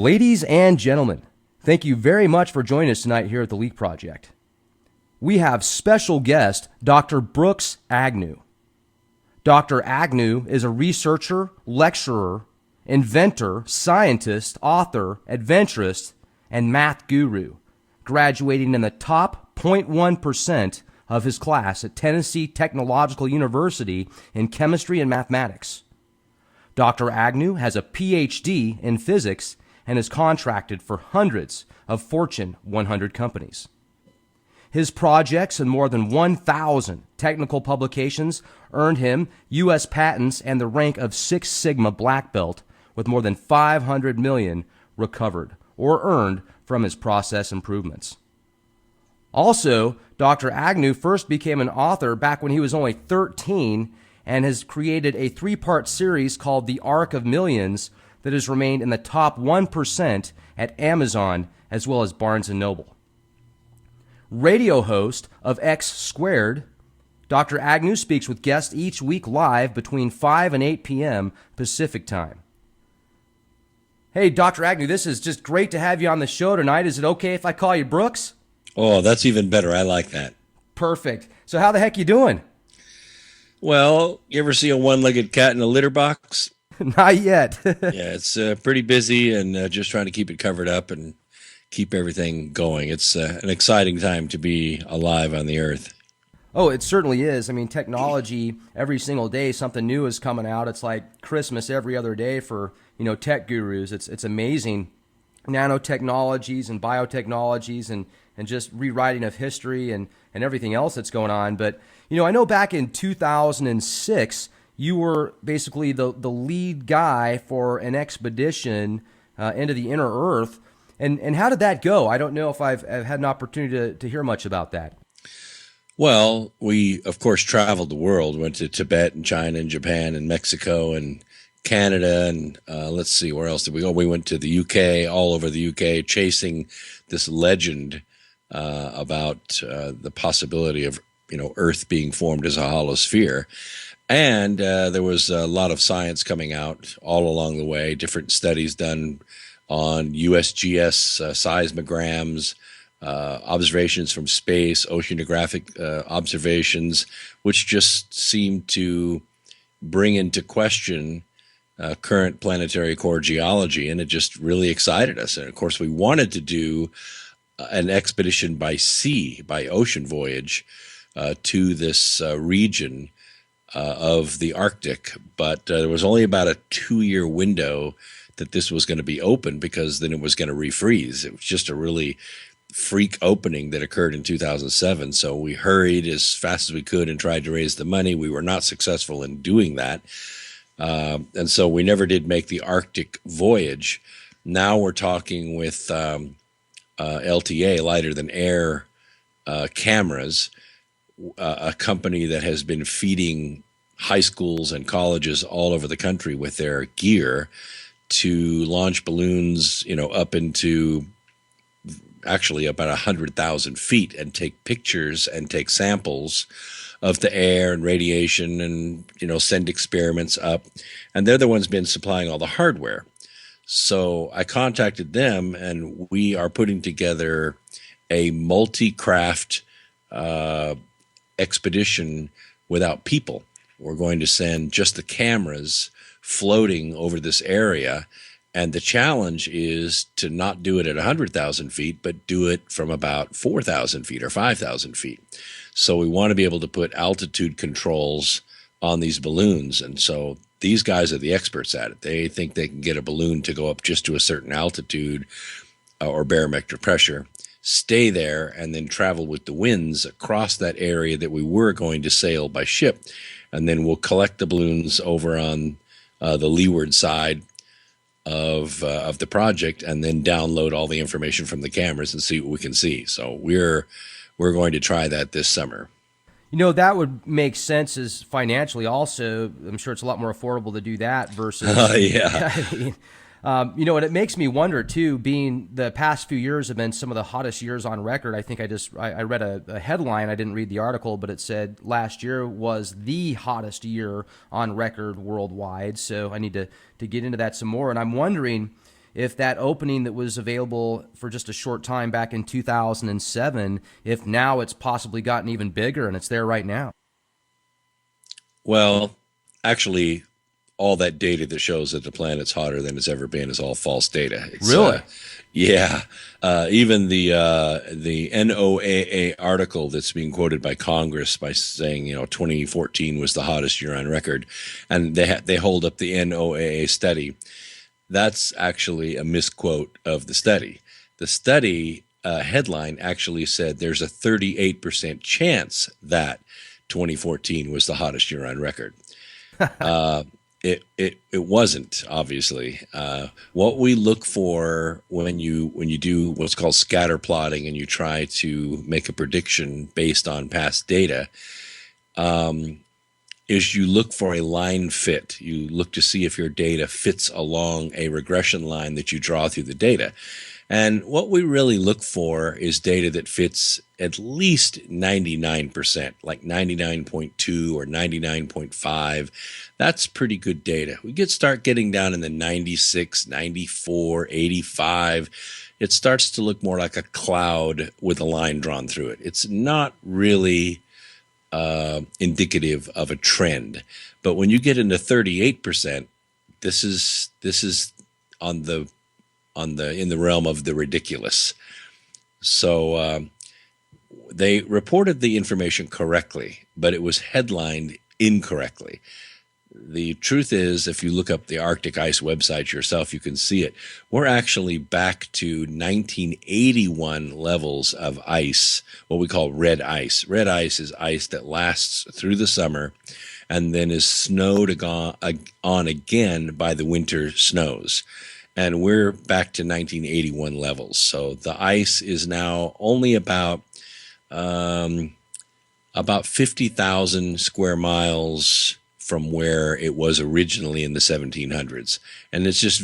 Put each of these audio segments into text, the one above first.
Ladies and gentlemen, thank you very much for joining us tonight here at the Leak Project. We have special guest Dr. Brooks Agnew. Dr. Agnew is a researcher, lecturer, inventor, scientist, author, adventurist, and math guru, graduating in the top 0.1% of his class at Tennessee Technological University in chemistry and mathematics. Dr. Agnew has a PhD in physics and is contracted for hundreds of Fortune 100 companies. His projects and more than 1,000 technical publications earned him U.S. patents and the rank of Six Sigma Black Belt, with more than 500 million recovered or earned from his process improvements. Also, Dr. Agnew first became an author back when he was only 13 and has created a three-part series called The Arc of Millions that has remained in the top 1% at Amazon as well as Barnes & Noble. Radio host of X Squared, Dr. Agnew speaks with guests each week live between 5 and 8 p.m. Pacific Time. Hey, Dr. Agnew, this is just great to have you on the show tonight. Is it okay if I call you Brooks? Oh, that's even better. I like that. Perfect. So how the heck you doing? Well, you ever see a one-legged cat in a litter box? Not yet. Yeah, it's pretty busy and just trying to keep it covered up and keep everything going. It's an exciting time to be alive on the earth. Oh, it certainly is. I mean, technology, every single day something new is coming out. It's like Christmas every other day for, tech gurus. It's amazing. Nanotechnologies and biotechnologies and just rewriting of history and everything else that's going on. But, I know back in 2006, you were basically the lead guy for an expedition into the inner Earth. And how did that go? I don't know if I've had an opportunity to hear much about that. Well, we, of course, traveled the world, went to Tibet and China and Japan and Mexico and Canada. And let's see, where else did we go? We went to the UK, all over the UK, chasing this legend about the possibility of, Earth being formed as a hollow sphere. And there was a lot of science coming out all along the way, different studies done on USGS seismograms, observations from space, oceanographic observations, which just seemed to bring into question current planetary core geology, and it just really excited us. And of course, we wanted to do an expedition by sea, by ocean voyage to this region of the Arctic, but there was only about a 2-year window that this was going to be open, because then it was going to refreeze. It was just a really freak opening that occurred in 2007. So we hurried as fast as we could and tried to raise the money. We were not successful in doing that. And so we never did make the Arctic voyage. Now we're talking with LTA, lighter than air cameras, a company that has been feeding high schools and colleges all over the country with their gear to launch balloons, up into actually about 100,000 feet and take pictures and take samples of the air and radiation and, send experiments up. And they're the ones been supplying all the hardware. So I contacted them, and we are putting together a multi-craft expedition without people. We're going to send just the cameras floating over this area. And the challenge is to not do it at 100,000 feet, but do it from about 4,000 feet or 5,000 feet. So we want to be able to put altitude controls on these balloons. And so these guys are the experts at it. They think they can get a balloon to go up just to a certain altitude or barometric pressure, stay there, and then travel with the winds across that area that we were going to sail by ship. And then we'll collect the balloons over on the leeward side of the project, and then download all the information from the cameras and see what we can see. So we're going to try that this summer. That would make sense as financially also. I'm sure it's a lot more affordable to do that versus yeah. I mean, and it makes me wonder too, being the past few years have been some of the hottest years on record. I think I read a headline. I didn't read the article, but it said last year was the hottest year on record worldwide. So I need to get into that some more. And I'm wondering, if that opening that was available for just a short time back in 2007, if now it's possibly gotten even bigger and it's there right now. Well, actually, all that data that shows that the planet's hotter than it's ever been is all false data. Really? Yeah. Even the NOAA article that's being quoted by Congress by saying 2014 was the hottest year on record, and they hold up the NOAA study. That's actually a misquote of the study. The study headline actually said there's a 38% chance that 2014 was the hottest year on record. It wasn't, obviously. What we look for when you do what's called scatter plotting and you try to make a prediction based on past data, is you look for a line fit. You look to see if your data fits along a regression line that you draw through the data. And what we really look for is data that fits at least 99%, like 99.2 or 99.5. That's pretty good data. We start getting down in the 96, 94, 85. It starts to look more like a cloud with a line drawn through it. It's not really indicative of a trend. But when you get into 38%, this is on the in the realm of the ridiculous. So they reported the information correctly, but it was headlined incorrectly. The truth is, if you look up the Arctic Ice website yourself, you can see it. We're actually back to 1981 levels of ice, what we call red ice. Red ice is ice that lasts through the summer and then is snowed on again by the winter snows. And we're back to 1981 levels. So the ice is now only about 50,000 square miles from where it was originally in the 1700s. And it's just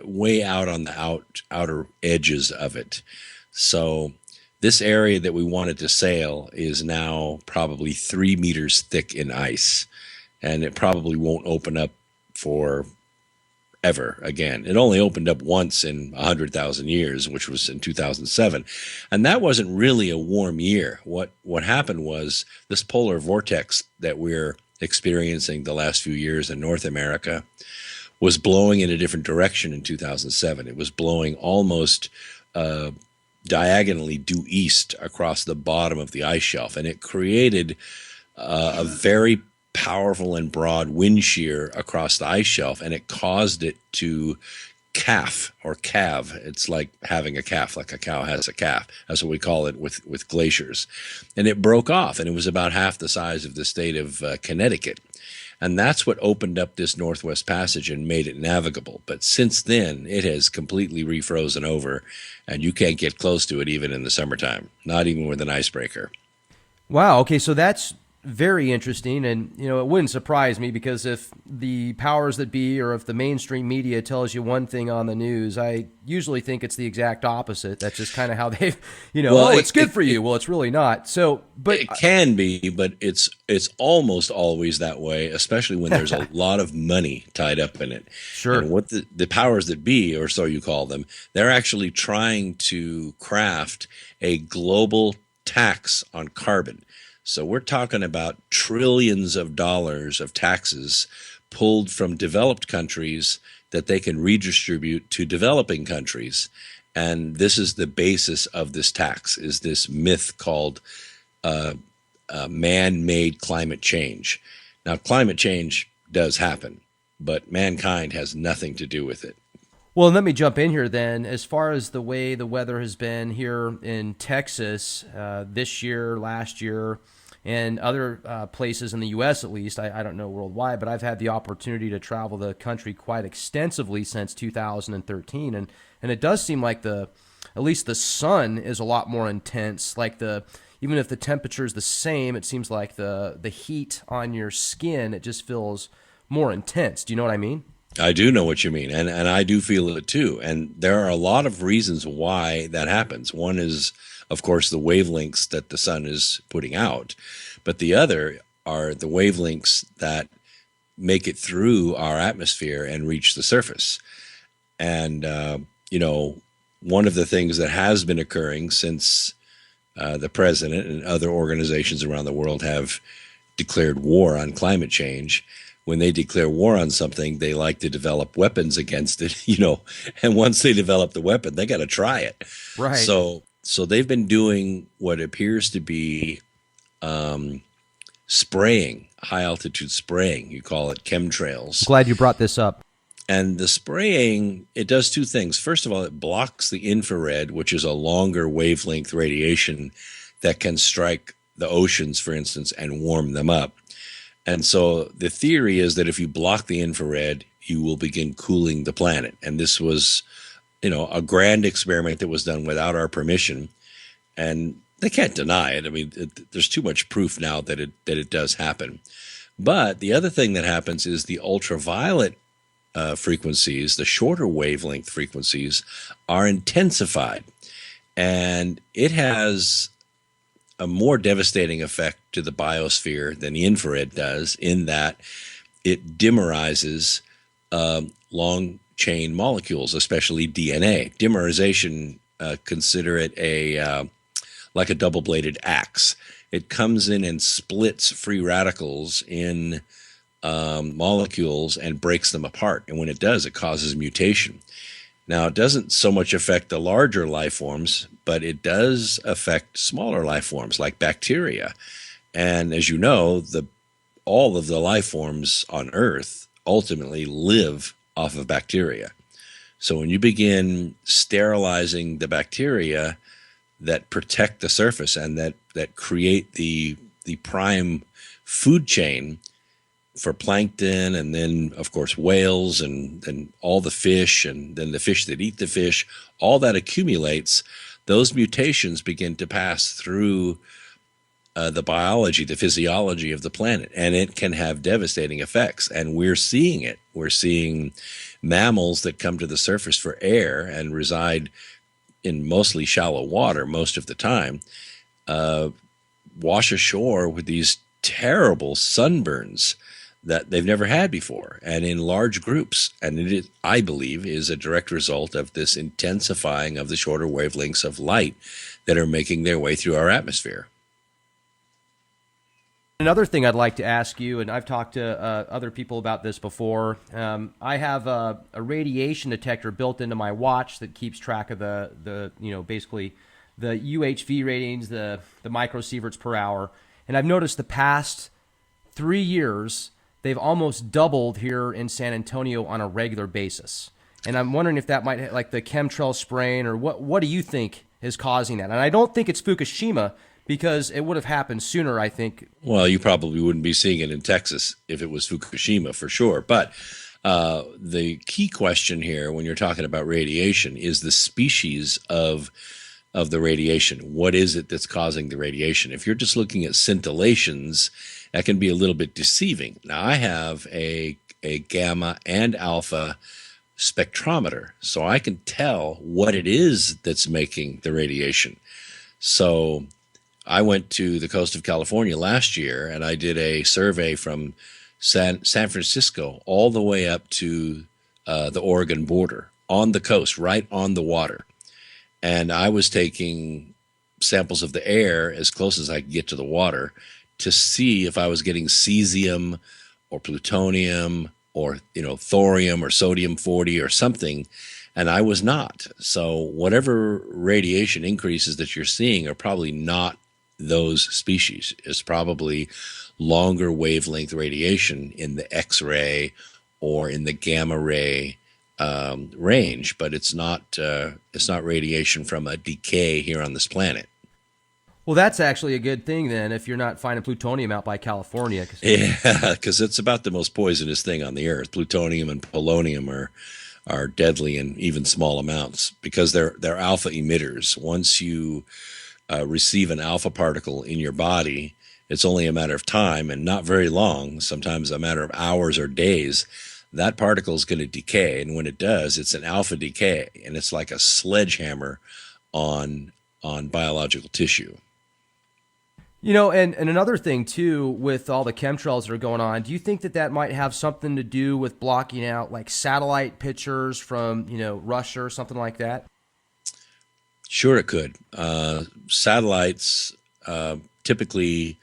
way out on the outer edges of it. So this area that we wanted to sail is now probably 3 meters thick in ice. And it probably won't open up for ever again. It only opened up once in 100,000 years, which was in 2007. And that wasn't really a warm year. What happened was this polar vortex that we're experiencing the last few years in North America was blowing in a different direction in 2007. It was blowing almost diagonally due east across the bottom of the ice shelf. And it created a very powerful and broad wind shear across the ice shelf, and it caused it to calve or calve. It's like having a calf, like a cow has a calf. That's what we call it with glaciers. And it broke off, and it was about half the size of the state of Connecticut. And that's what opened up this Northwest Passage and made it navigable. But since then, it has completely refrozen over, and you can't get close to it even in the summertime, not even with an icebreaker. Wow. Okay, so that's very interesting, and it wouldn't surprise me, because if the powers that be or if the mainstream media tells you one thing on the news, I usually think it's the exact opposite. That's just kind of how they've, it's good for you. Well, it's really not. So, but it can be, but it's almost always that way, especially when there's a lot of money tied up in it. Sure. And what the powers that be, or so you call them, they're actually trying to craft a global tax on carbon. So we're talking about trillions of dollars of taxes pulled from developed countries that they can redistribute to developing countries. And this is the basis of this tax, is this myth called man-made climate change. Now, climate change does happen, but mankind has nothing to do with it. Well, let me jump in here then. As far as the way the weather has been here in Texas this year, last year, and other places in the U.S. at least, I don't know worldwide, but I've had the opportunity to travel the country quite extensively since 2013, and it does seem like at least the sun is a lot more intense. Like even if the temperature is the same, it seems like the heat on your skin, it just feels more intense. Do you know what I mean? I do know what you mean, and I do feel it too. And there are a lot of reasons why that happens. One is, of course, the wavelengths that the sun is putting out, but the other are the wavelengths that make it through our atmosphere and reach the surface. And, one of the things that has been occurring since the president and other organizations around the world have declared war on climate change, when they declare war on something, they like to develop weapons against it, and once they develop the weapon, they got to try it. Right. So they've been doing what appears to be spraying, high altitude spraying. You call it chemtrails. Glad you brought this up. And the spraying, it does two things. First of all, it blocks the infrared, which is a longer wavelength radiation that can strike the oceans, for instance, and warm them up. And so the theory is that if you block the infrared, you will begin cooling the planet. And this was, a grand experiment that was done without our permission. And they can't deny it. I mean, there's too much proof now that it does happen. But the other thing that happens is the ultraviolet frequencies, the shorter wavelength frequencies, are intensified. And it has a more devastating effect to the biosphere than the infrared does, in that it dimerizes long chain molecules, especially DNA. Dimerization, consider it like a double-bladed axe. It comes in and splits free radicals in molecules and breaks them apart. And when it does, it causes mutation. Now, it doesn't so much affect the larger life forms, but it does affect smaller life forms like bacteria. And as you know, all of the life forms on Earth ultimately live off of bacteria. So when you begin sterilizing the bacteria that protect the surface and that create the prime food chain for plankton, and then, of course, whales, and all the fish, and then the fish that eat the fish, all that accumulates. Those mutations begin to pass through the biology, the physiology of the planet, and it can have devastating effects. And we're seeing it. We're seeing mammals that come to the surface for air and reside in mostly shallow water most of the time, wash ashore with these terrible sunburns that they've never had before, and in large groups. And it is, I believe, is a direct result of this intensifying of the shorter wavelengths of light that are making their way through our atmosphere. Another thing I'd like to ask you, and I've talked to other people about this before, I have a radiation detector built into my watch that keeps track of basically the UHV ratings, the microsieverts per hour. And I've noticed the past 3 years, they've almost doubled here in San Antonio on a regular basis. And I'm wondering if that might, like the chemtrail spraying, or what do you think is causing that? And I don't think it's Fukushima, because it would have happened sooner, I think. Well, you probably wouldn't be seeing it in Texas if it was Fukushima, for sure. But the key question here, when you're talking about radiation, is the species of the radiation. What is it that's causing the radiation? If you're just looking at scintillations, that can be a little bit deceiving. Now, I have a gamma and alpha spectrometer, so I can tell what it is that's making the radiation. So I went to the coast of California last year, and I did a survey from San Francisco all the way up to the Oregon border, on the coast, right on the water. And I was taking samples of the air as close as I could get to the water to see if I was getting cesium or plutonium or thorium or sodium-40 or something, and I was not. So whatever radiation increases that you're seeing are probably not those species. It's probably longer wavelength radiation in the X-ray or in the gamma ray range, but it's not radiation from a decay here on this planet. Well, that's actually a good thing then, if you're not finding plutonium out by California. Yeah, because it's about the most poisonous thing on the earth. Plutonium and polonium are deadly in even small amounts because they're alpha emitters. Once you receive an alpha particle in your body, it's only a matter of time, and not very long, sometimes a matter of hours or days, that particle is going to decay. And when it does, it's an alpha decay, and it's like a sledgehammer on biological tissue. And another thing too, with all the chemtrails that are going on, do you think that that might have something to do with blocking out like satellite pictures from, Russia or something like that? Sure, it could. Satellites typically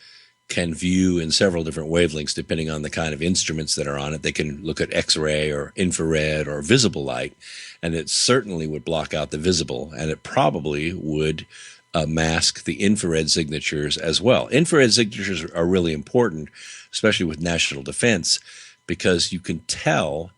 can view in several different wavelengths depending on the kind of instruments that are on it. They can look at X-ray or infrared or visible light, and it certainly would block out the visible, and it probably would mask the infrared signatures as well. Infrared signatures are really important, especially with national defense, because you can tell,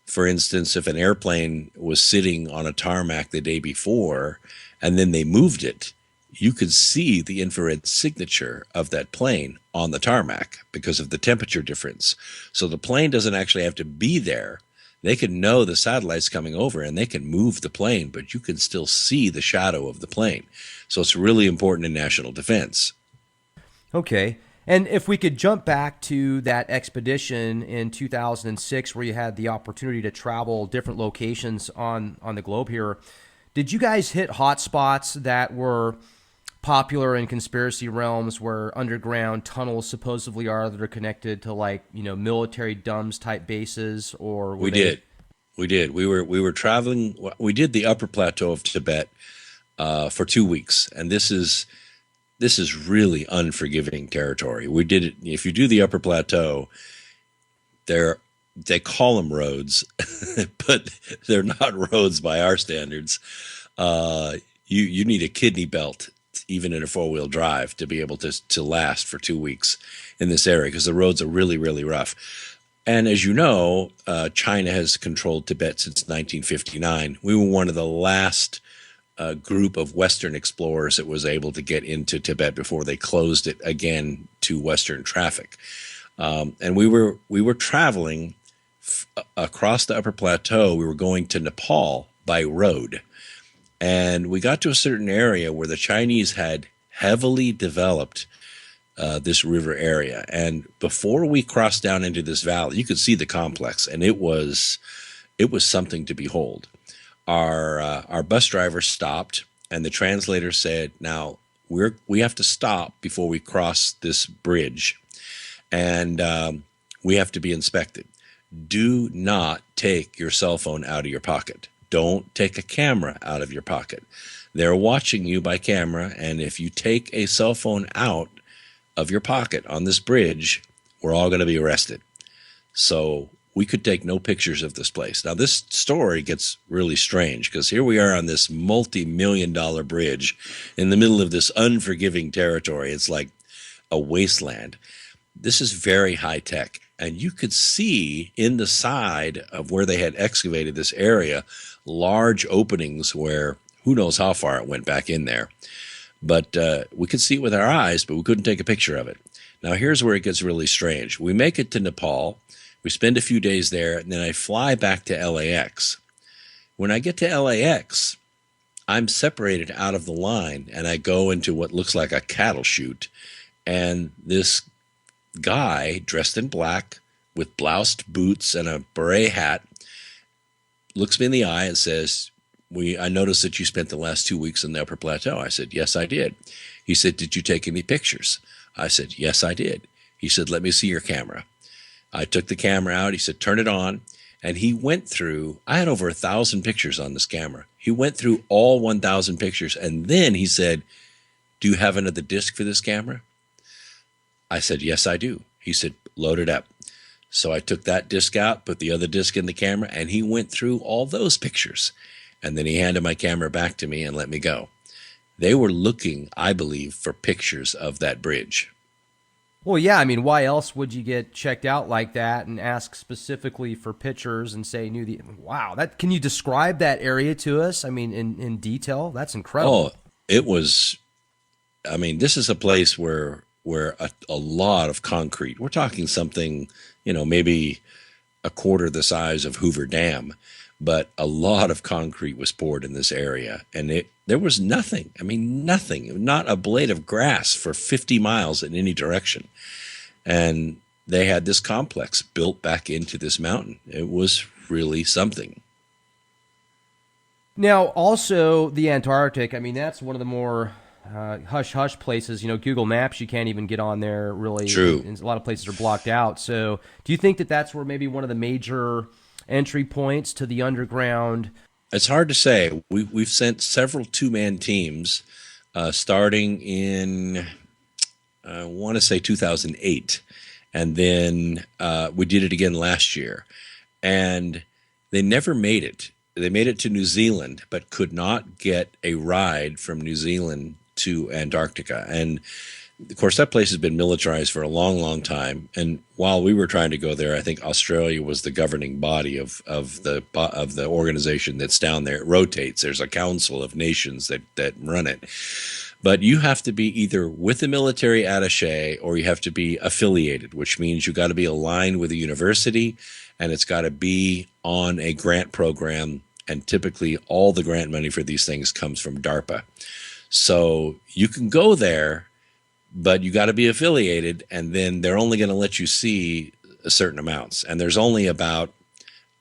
for instance, if an airplane was sitting on a tarmac the day before and then they moved it, you could see the infrared signature of that plane on the tarmac because of the temperature difference. So the plane doesn't actually have to be there. They can know the satellite's coming over and they can move the plane, but you can still see the shadow of the plane. So it's really important in national defense. Okay. And if we could jump back to that expedition in 2006 where you had the opportunity to travel different locations on the globe here, did you guys hit hotspots that were popular in conspiracy realms where underground tunnels supposedly are that are connected to military dumbs type bases? Or we did. We were traveling. We did the upper plateau of Tibet for 2 weeks, and this is really unforgiving territory. We did it. If you do the upper plateau, they call them roads, but they're not roads by our standards. You need a kidney belt, even in a 4-wheel drive, to be able to last for 2 weeks in this area because the roads are really, really rough. And as you know, China has controlled Tibet since 1959. We were one of the last group of Western explorers that was able to get into Tibet before they closed it again to Western traffic. And we were traveling across the upper plateau. We were going to Nepal by road. And we got to a certain area where the Chinese had heavily developed this river area. And before we crossed down into this valley, you could see the complex, and it was something to behold. Our bus driver stopped, and the translator said, "Now we have to stop before we cross this bridge, and we have to be inspected. Do not take your cell phone out of your pocket. Don't take a camera out of your pocket. They're watching you by camera, and if you take a cell phone out of your pocket on this bridge, we're all going to be arrested." So we could take no pictures of this place. Now, this story gets really strange because here we are on this multi-million-dollar bridge in the middle of this unforgiving territory. It's like a wasteland. This is very high tech. And you could see in the side of where they had excavated this area, large openings where who knows how far it went back in there. But we could see it with our eyes, but we couldn't take a picture of it. Now, here's where it gets really strange. We make it to Nepal. We spend a few days there, and then I fly back to LAX. When I get to LAX, I'm separated out of the line, and I go into what looks like a cattle chute. And this guy dressed in black with bloused boots and a beret hat looks me in the eye and says, I noticed that you spent the last 2 weeks in the upper plateau. I said, "Yes, I did." He said, "Did you take any pictures?" I said, "Yes, I did." He said, "Let me see your camera." I took the camera out. He said, "Turn it on." And he went through, I had over 1,000 pictures on this camera. He went through all 1,000 pictures. And then he said, "Do you have another disc for this camera?" I said, "Yes, I do." He said, "Load it up." So I took that disc out, put the other disc in the camera, and he went through all those pictures. And then he handed my camera back to me and let me go. They were looking, I believe, for pictures of that bridge. Well, yeah, I mean, why else would you get checked out like that and ask specifically for pictures and say, wow, can you describe that area to us? I mean, in detail? That's incredible. Oh, it was, I mean, this is a place where a lot of concrete, we're talking something, maybe a quarter the size of Hoover Dam, but a lot of concrete was poured in this area. And there was nothing, nothing, not a blade of grass for 50 miles in any direction. And they had this complex built back into this mountain. It was really something. Now, also the Antarctic, that's one of the more hush hush places. Google Maps, you can't even get on there really. True. And a lot of places are blocked out. So, do you think that that's where maybe one of the major entry points to the underground? It's hard to say. We've sent several two-man teams, starting in I want to say 2008, and then we did it again last year, and they never made it. They made it to New Zealand, but could not get a ride from New Zealand to Antarctica. And of course, that place has been militarized for a long, long time. And while we were trying to go there, I think Australia was the governing body of the organization that's down there. It rotates. There's a council of nations that run it. But you have to be either with the military attaché or you have to be affiliated, which means you got to be aligned with a university, and it's got to be on a grant program. And typically, all the grant money for these things comes from DARPA. So you can go there, but you got to be affiliated, and then they're only going to let you see a certain amounts. And there's only about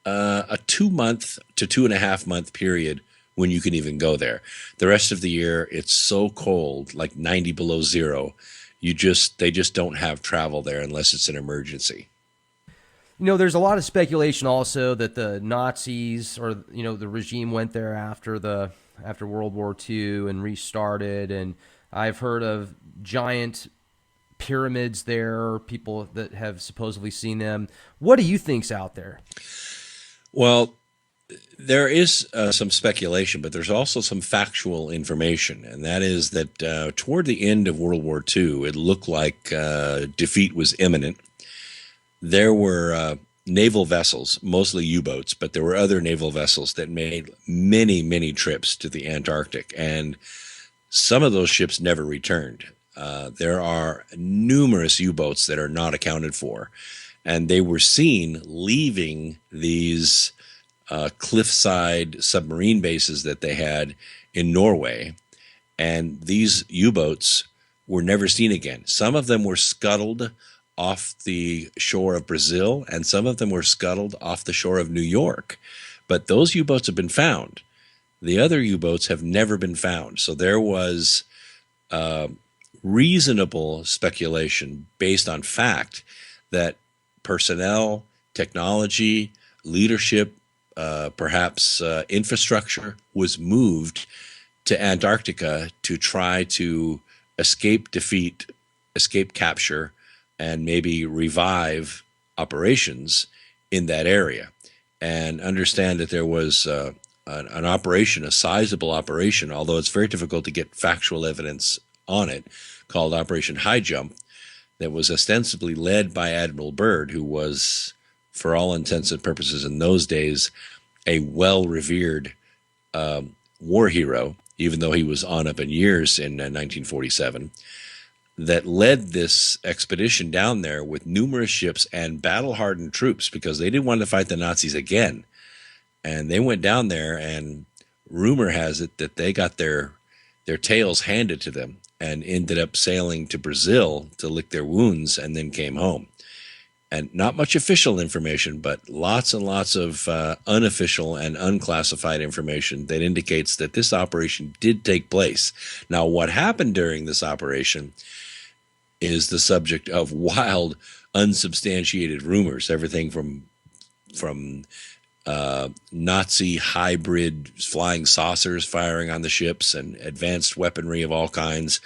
a 2-month to 2.5-month period when you can even go there. The rest of the year, it's so cold, like 90 below zero. They just don't have travel there unless it's an emergency. There's a lot of speculation also that the Nazis or the regime went there after World War II and restarted, and I've heard of giant pyramids there, people that have supposedly seen them. What do you think's out there? Well, there is some speculation, but there's also some factual information, and that is that toward the end of World War II, it looked like defeat was imminent. There were naval vessels, mostly U-boats, but there were other naval vessels that made many, many trips to the Antarctic, and some of those ships never returned. There are numerous U-boats that are not accounted for, and they were seen leaving these cliffside submarine bases that they had in Norway, and these U-boats were never seen again. Some of them were scuttled off the shore of Brazil, and some of them were scuttled off the shore of New York. But those U-boats have been found. The other U-boats have never been found. So there was reasonable speculation based on fact that personnel, technology, leadership, perhaps infrastructure was moved to Antarctica to try to escape defeat, escape capture, and maybe revive operations in that area. And understand that there was an operation, a sizable operation, although it's very difficult to get factual evidence on it, called Operation High Jump, that was ostensibly led by Admiral Byrd, who was, for all intents and purposes in those days, a well-revered war hero, even though he was on up in years in 1947, that led this expedition down there with numerous ships and battle-hardened troops because they didn't want to fight the Nazis again. And they went down there, and rumor has it that they got their tails handed to them and ended up sailing to Brazil to lick their wounds and then came home. And not much official information, but lots and lots of unofficial and unclassified information that indicates that this operation did take place. Now, what happened during this operation is the subject of wild, unsubstantiated rumors, everything from Nazi hybrid flying saucers firing on the ships and advanced weaponry of all kinds.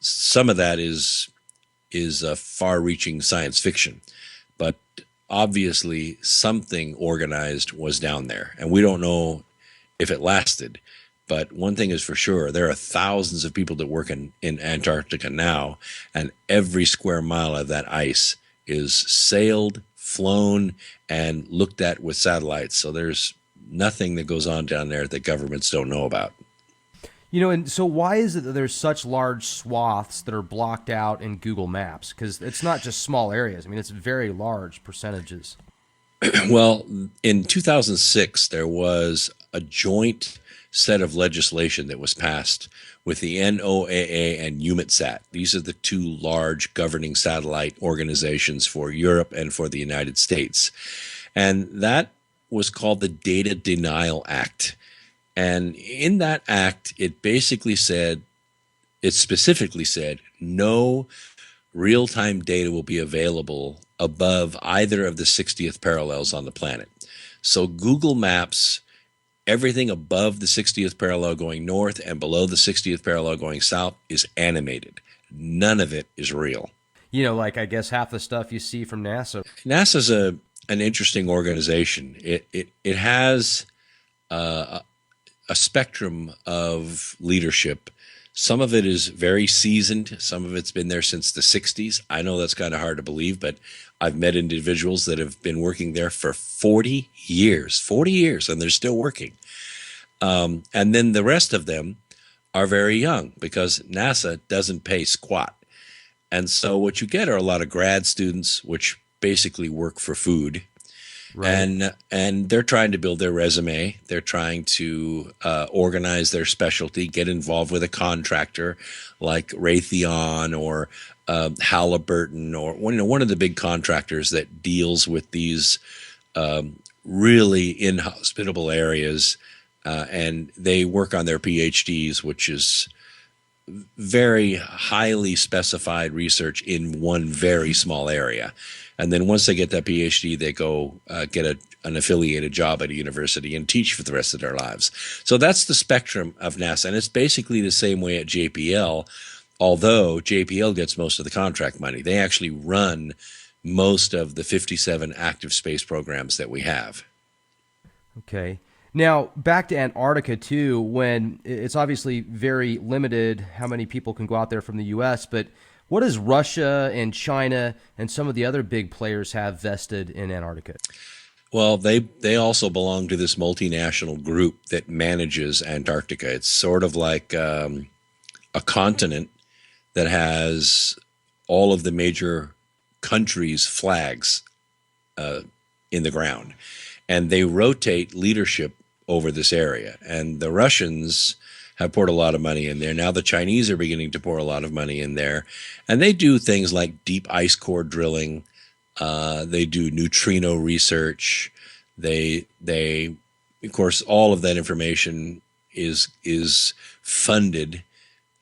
Some of that is far-reaching science fiction, but obviously something organized was down there, and we don't know if it lasted. But one thing is for sure, there are thousands of people that work in Antarctica now, and every square mile of that ice is sailed, flown, and looked at with satellites. So there's nothing that goes on down there that governments don't know about. And so why is it that there's such large swaths that are blocked out in Google Maps? Because it's not just small areas. I mean, it's very large percentages. Well, in 2006, there was a joint set of legislation that was passed with the NOAA and EUMETSAT. These are the two large governing satellite organizations for Europe and for the United States. And that was called the Data Denial Act. And in that act, it basically said it specifically said no real-time data will be available above either of the 60th parallels on the planet. So Google Maps, everything above the 60th parallel going north and below the 60th parallel going south is animated. None of it is real. Like I guess half the stuff you see from NASA. NASA's an interesting organization. It has a spectrum of leadership. Some of it is very seasoned. Some of it's been there since the 60s. I know that's kind of hard to believe, but I've met individuals that have been working there for 40 years, and they're still working. And then the rest of them are very young because NASA doesn't pay squat. And so what you get are a lot of grad students, which basically work for food. Right. And they're trying to build their resume. They're trying to organize their specialty, get involved with a contractor like Raytheon or Halliburton or one of the big contractors that deals with these really inhospitable areas. And they work on their PhDs, which is very highly specified research in one very small area. And then once they get that PhD, they go get an affiliated job at a university and teach for the rest of their lives. So that's the spectrum of NASA. And it's basically the same way at JPL, although JPL gets most of the contract money. They actually run most of the 57 active space programs that we have. Okay. Now, back to Antarctica, too, when it's obviously very limited how many people can go out there from the U.S., but what does Russia and China and some of the other big players have vested in Antarctica? Well, they also belong to this multinational group that manages Antarctica. It's sort of like a continent that has all of the major countries' flags in the ground. And they rotate leadership over this area. And the Russians have poured a lot of money in there. Now the Chinese are beginning to pour a lot of money in there. And they do things like deep ice core drilling. They do neutrino research. They of course, all of that information is funded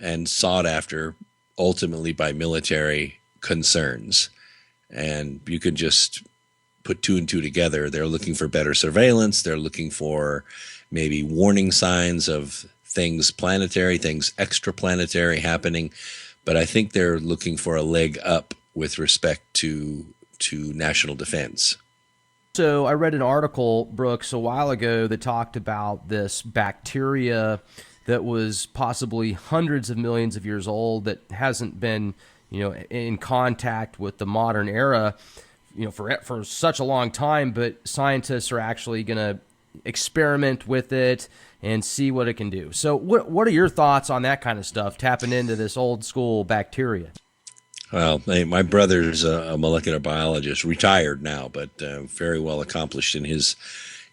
and sought after ultimately by military concerns. And you can just put two and two together. They're looking for better surveillance. They're looking for maybe warning signs of things planetary, things extraplanetary happening. But I think they're looking for a leg up with respect to national defense. So I read an article, Brooks, a while ago that talked about this bacteria that was possibly hundreds of millions of years old that hasn't been, in contact with the modern era, for such a long time, but scientists are actually going to experiment with it and see what it can do. So what are your thoughts on that kind of stuff, tapping into this old school bacteria? Well, my brother's a molecular biologist, retired now, but very well accomplished in his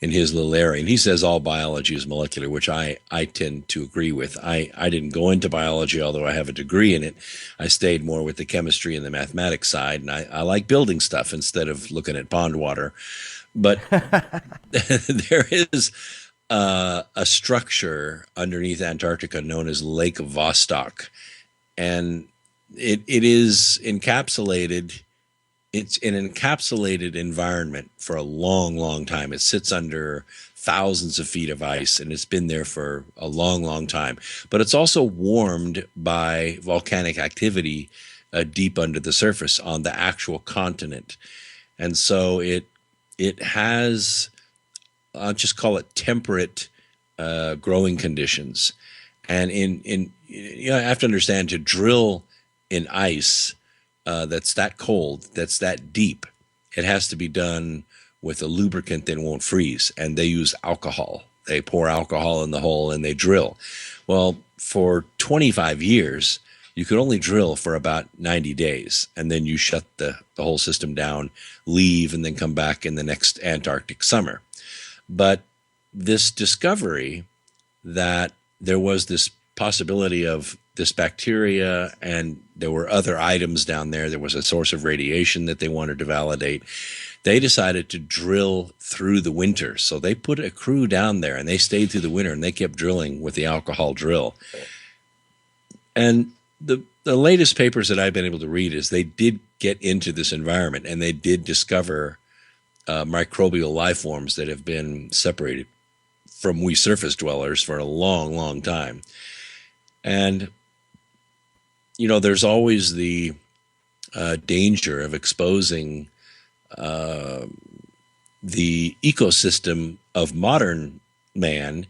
little area. And he says all biology is molecular, which I tend to agree with. I didn't go into biology, although I have a degree in it. I stayed more with the chemistry and the mathematics side, and I like building stuff instead of looking at pond water. But there is a structure underneath Antarctica known as Lake Vostok, and it is encapsulated. It's an encapsulated environment for a long, long time. It sits under thousands of feet of ice, and it's been there for a long, long time. But it's also warmed by volcanic activity deep under the surface on the actual continent. And so it has, I'll just call it temperate growing conditions. And you have to understand, to drill in ice that's that cold, that's that deep, it has to be done with a lubricant that won't freeze. And they use alcohol. They pour alcohol in the hole and they drill. Well, for 25 years, you could only drill for about 90 days. And then you shut the whole system down, leave, and then come back in the next Antarctic summer. But this discovery that there was this possibility of this bacteria, and there were other items down there. There was a source of radiation that they wanted to validate. They decided to drill through the winter. So they put a crew down there, and they stayed through the winter, and they kept drilling with the alcohol drill. And the latest papers that I've been able to read is they did get into this environment and they did discover microbial life forms that have been separated from we surface dwellers for a long, long time. And, there's always the danger of exposing the ecosystem of modern man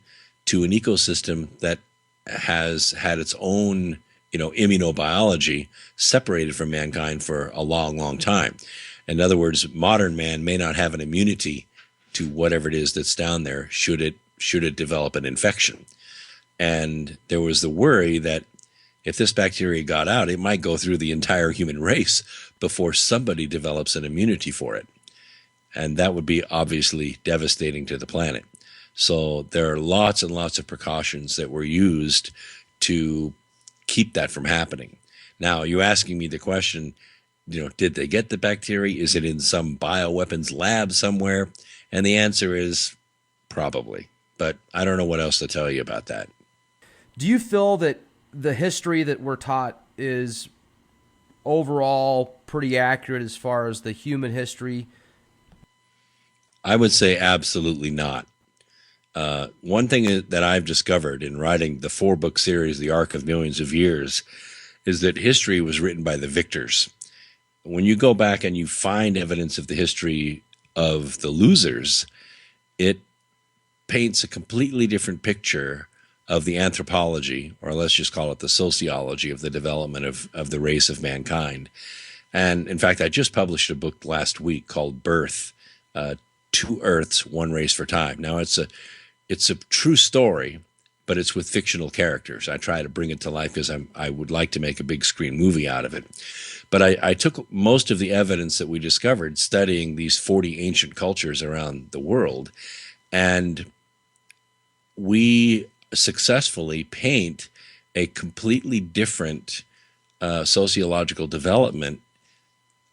to an ecosystem that has had its own, immunobiology separated from mankind for a long, long time. In other words, modern man may not have an immunity to whatever it is that's down there should it develop an infection. And there was the worry that if this bacteria got out, it might go through the entire human race before somebody develops an immunity for it. And that would be obviously devastating to the planet. So there are lots and lots of precautions that were used to keep that from happening. Now, you're asking me the question, did they get the bacteria? Is it in some bioweapons lab somewhere? And the answer is probably. But I don't know what else to tell you about that. Do you feel that the history that we're taught is overall pretty accurate as far as the human history? I would say absolutely not. One thing that I've discovered in writing the 4-book series, The Arc of Millions of Years, is that history was written by the victors. When you go back and you find evidence of the history of the losers, it paints a completely different picture of the anthropology, or let's just call it the sociology of the development of the race of mankind. And in fact, I just published a book last week called Birth, Two Earths, One Race for Time. Now, it's a true story, but it's with fictional characters. I try to bring it to life because I would like to make a big screen movie out of it. But I took most of the evidence that we discovered studying these 40 ancient cultures around the world, and we successfully paint a completely different sociological development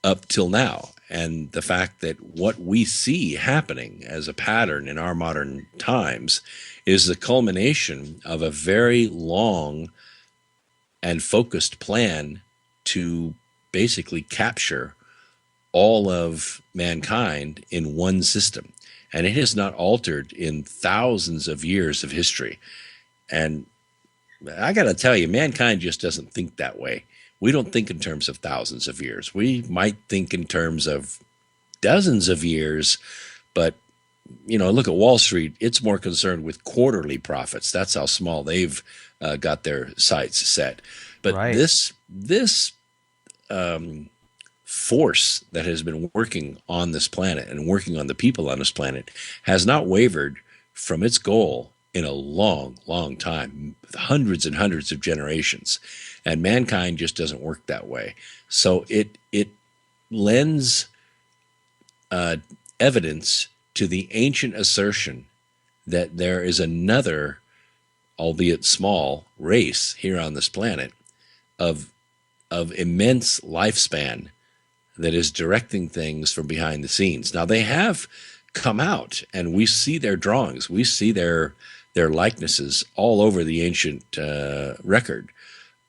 up till now. And the fact that what we see happening as a pattern in our modern times is the culmination of a very long and focused plan to basically capture all of mankind in one system. And it has not altered in thousands of years of history. And I got to tell you, mankind just doesn't think that way. We don't think in terms of thousands of years. We might think in terms of dozens of years, but look at Wall Street. It's more concerned with quarterly profits. That's how small they've got their sights set. But Right. this force that has been working on this planet and working on the people on this planet has not wavered from its goal in a long, long time, hundreds and hundreds of generations. And mankind just doesn't work that way. So it lends evidence to the ancient assertion that there is another, albeit small, race here on this planet of immense lifespan that is directing things from behind the scenes. Now, they have come out, and we see their drawings. We see their likenesses all over the ancient record,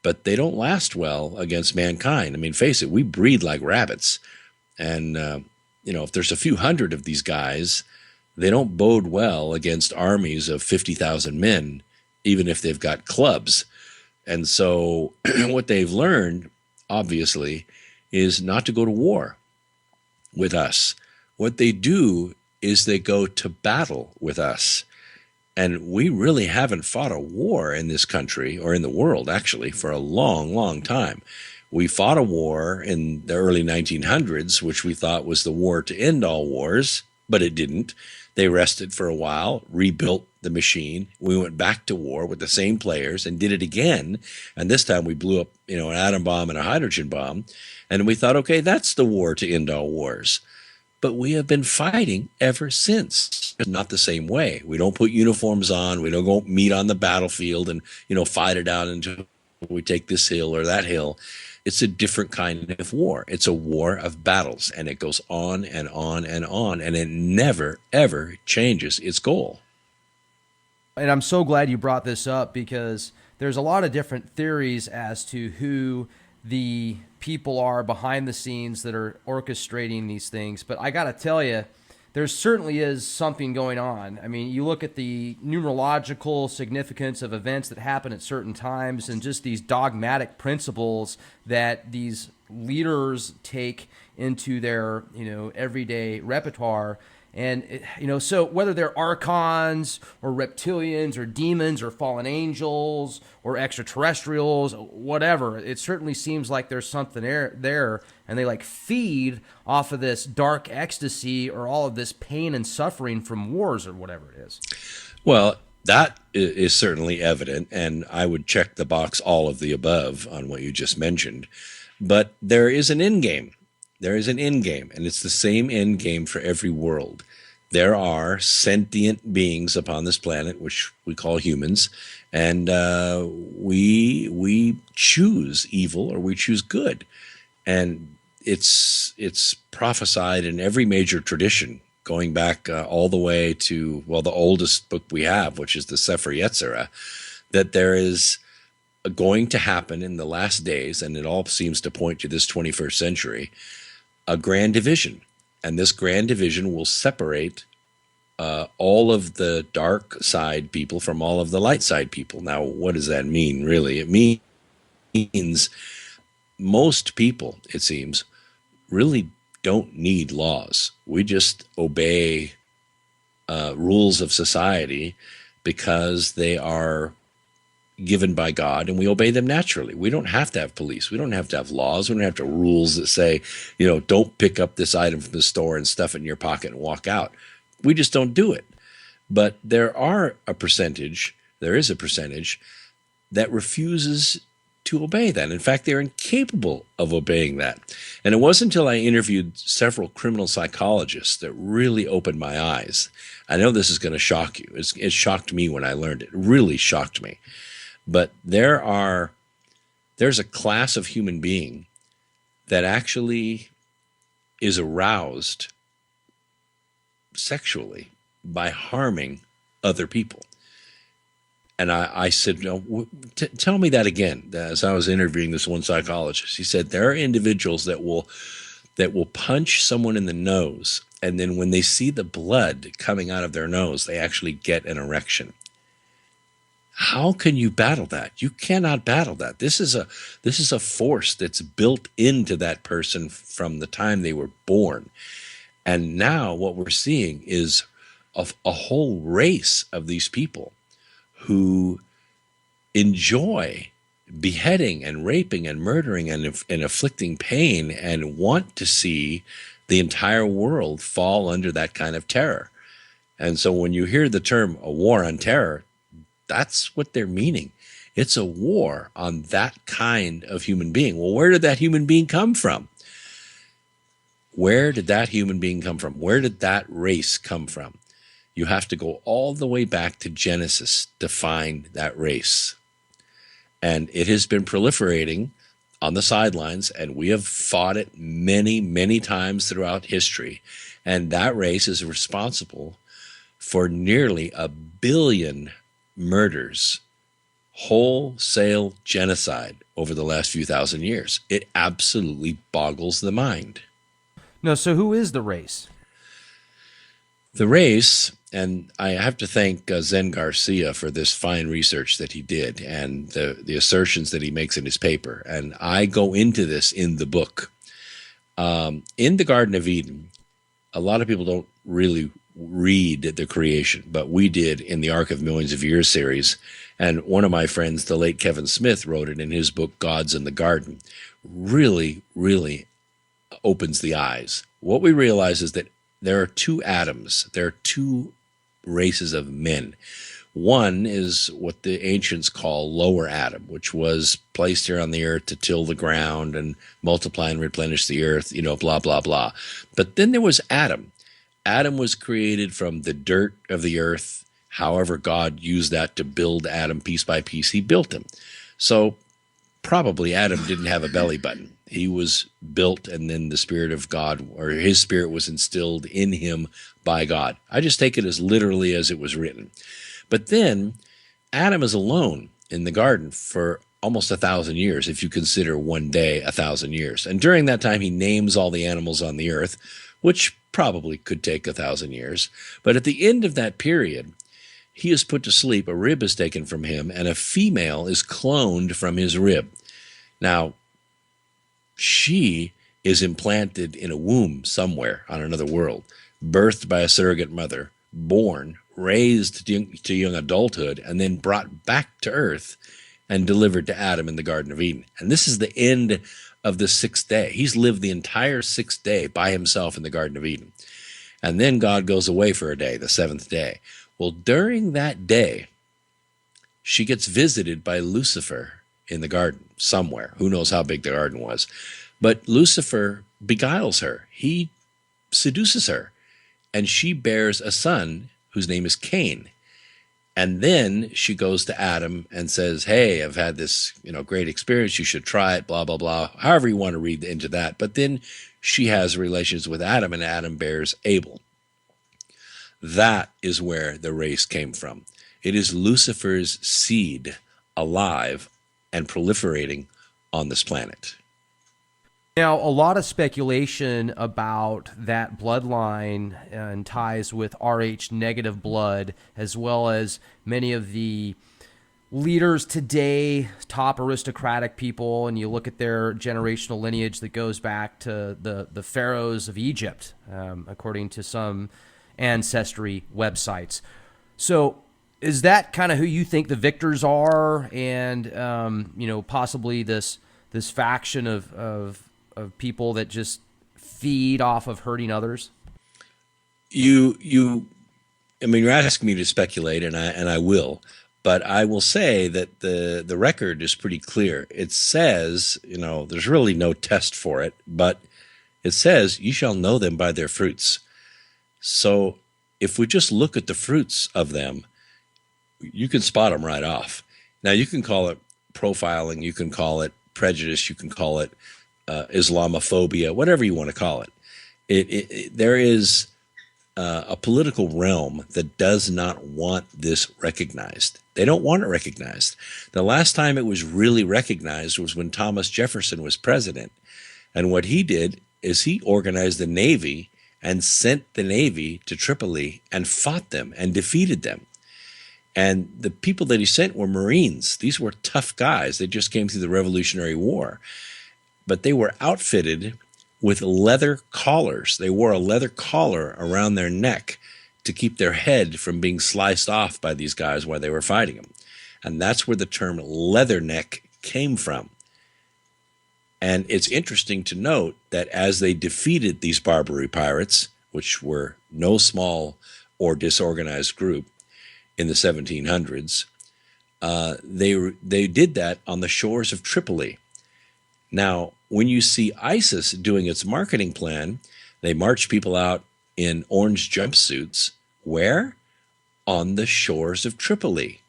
but they don't last well against mankind. I mean, face it, we breed like rabbits. And, if there's a few hundred of these guys, they don't bode well against armies of 50,000 men, even if they've got clubs. And so what they've learned, obviously, is not to go to war with us. What they do is they go to battle with us. And we really haven't fought a war in this country, or in the world, actually, for a long, long time. We fought a war in the early 1900s, which we thought was the war to end all wars, but it didn't. They rested for a while, rebuilt the machine. We went back to war with the same players and did it again. And this time we blew up, an atom bomb and a hydrogen bomb. And we thought, okay, that's the war to end all wars. But we have been fighting ever since. Not the same way. We don't put uniforms on. We don't go meet on the battlefield and, fight it out until we take this hill or that hill. It's a different kind of war. It's a war of battles, and it goes on and on and on, and it never, ever changes its goal. And I'm so glad you brought this up, because there's a lot of different theories as to who the people are behind the scenes that are orchestrating these things. But I got to tell you, there certainly is something going on. I mean, you look at the numerological significance of events that happen at certain times and just these dogmatic principles that these leaders take into their, everyday repertoire. And, so whether they're archons or reptilians or demons or fallen angels or extraterrestrials, whatever, it certainly seems like there's something there, and they like feed off of this dark ecstasy or all of this pain and suffering from wars or whatever it is. Well, that is certainly evident, and I would check the box all of the above on what you just mentioned. But there is an end game. There is an end game, and it's the same end game for every world. There are sentient beings upon this planet, which we call humans, and we choose evil or we choose good. And it's prophesied in every major tradition, going back all the way to, the oldest book we have, which is the Sefer Yetzirah, that there is going to happen in the last days, and it all seems to point to this 21st century, a grand division. And this grand division will separate all of the dark side people from all of the light side people. Now, what does that mean, really? It means most people, it seems, really don't need laws. We just obey rules of society because they are given by God, and we obey them naturally. We don't have to have police. We don't have to have laws. We don't have to have rules that say, don't pick up this item from the store and stuff it in your pocket and walk out. We just don't do it. But there is a percentage that refuses to obey that. In fact, they're incapable of obeying that. And it wasn't until I interviewed several criminal psychologists that really opened my eyes. I know this is going to shock you. It shocked me when I learned it. It really shocked me. But there's a class of human being that actually is aroused sexually by harming other people. And I said, tell me that again. As I was interviewing this one psychologist, he said there are individuals that will punch someone in the nose, and then when they see the blood coming out of their nose, they actually get an erection. How can you battle that? You cannot battle that. This is a force that's built into that person from the time they were born. And now what we're seeing is a whole race of these people who enjoy beheading and raping and murdering and inflicting pain and want to see the entire world fall under that kind of terror. And so when you hear the term a war on terror, that's what they're meaning. It's a war on that kind of human being. Well, where did that human being come from? Where did that human being come from? Where did that race come from? You have to go all the way back to Genesis to find that race. And it has been proliferating on the sidelines, and we have fought it many, many times throughout history. And that race is responsible for nearly 1 billion murders, wholesale genocide over the last few thousand years. It absolutely boggles the mind. No, so who is the race? The race, and I have to thank Zen Garcia for this fine research that he did and the assertions that he makes in his paper. And I go into this in the book. In the Garden of Eden, a lot of people don't really read the creation, but we did in the Ark of Millions of Years series. And one of my friends, the late Kevin Smith, wrote it in his book, Gods in the Garden. Really, really opens the eyes. What we realize is that there are two Adams. There are two races of men. One is what the ancients call Lower Adam, which was placed here on the earth to till the ground and multiply and replenish the earth, blah, blah, blah. But then there was Adam. Adam was created from the dirt of the earth. However, God used that to build Adam piece by piece. He built him. So probably Adam didn't have a belly button. He was built, and then the Spirit of God, or his spirit, was instilled in him by God. I just take it as literally as it was written. But then Adam is alone in the garden for almost 1,000 years, if you consider one day 1,000 years. And during that time, he names all the animals on the earth, which probably could take 1,000 years. But at the end of that period, he is put to sleep, a rib is taken from him, and a female is cloned from his rib. Now, she is implanted in a womb somewhere on another world, birthed by a surrogate mother, born, raised to young adulthood, and then brought back to earth and delivered to Adam in the Garden of Eden. And this is the end of the sixth day. He's lived the entire sixth day by himself in the Garden of Eden. And then God goes away for a day, the seventh day. Well, during that day, she gets visited by Lucifer in the garden somewhere. Who knows how big the garden was? But Lucifer beguiles her. He seduces her. And she bears a son whose name is Cain. And then she goes to Adam and says, hey, I've had this, great experience. You should try it, blah, blah, blah. However you want to read into that. But then she has relations with Adam, and Adam bears Abel. That is where the race came from. It is Lucifer's seed alive and proliferating on this planet. Now, a lot of speculation about that bloodline and ties with Rh negative blood, as well as many of the leaders today, top aristocratic people, and you look at their generational lineage that goes back to the pharaohs of Egypt, according to some ancestry websites. So is that kind of who you think the victors are, and possibly this faction of people that just feed off of hurting others? You're asking me to speculate, and I will, but I will say that the record is pretty clear. It says, there's really no test for it, but it says, you shall know them by their fruits. So if we just look at the fruits of them, you can spot them right off. Now, you can call it profiling, you can call it prejudice, you can call it Islamophobia, whatever you want to call it. There is a political realm that does not want this recognized. They don't want it recognized. The last time it was really recognized was when Thomas Jefferson was president. And what he did is he organized the Navy and sent the Navy to Tripoli and fought them and defeated them. And the people that he sent were Marines. These were tough guys. They just came through the Revolutionary War. But they were outfitted with leather collars. They wore a leather collar around their neck to keep their head from being sliced off by these guys while they were fighting them. And that's where the term leatherneck came from. And it's interesting to note that as they defeated these Barbary pirates, which were no small or disorganized group in the 1700s, they did that on the shores of Tripoli. Now, when you see ISIS doing its marketing plan, they march people out in orange jumpsuits. Where? On the shores of Tripoli.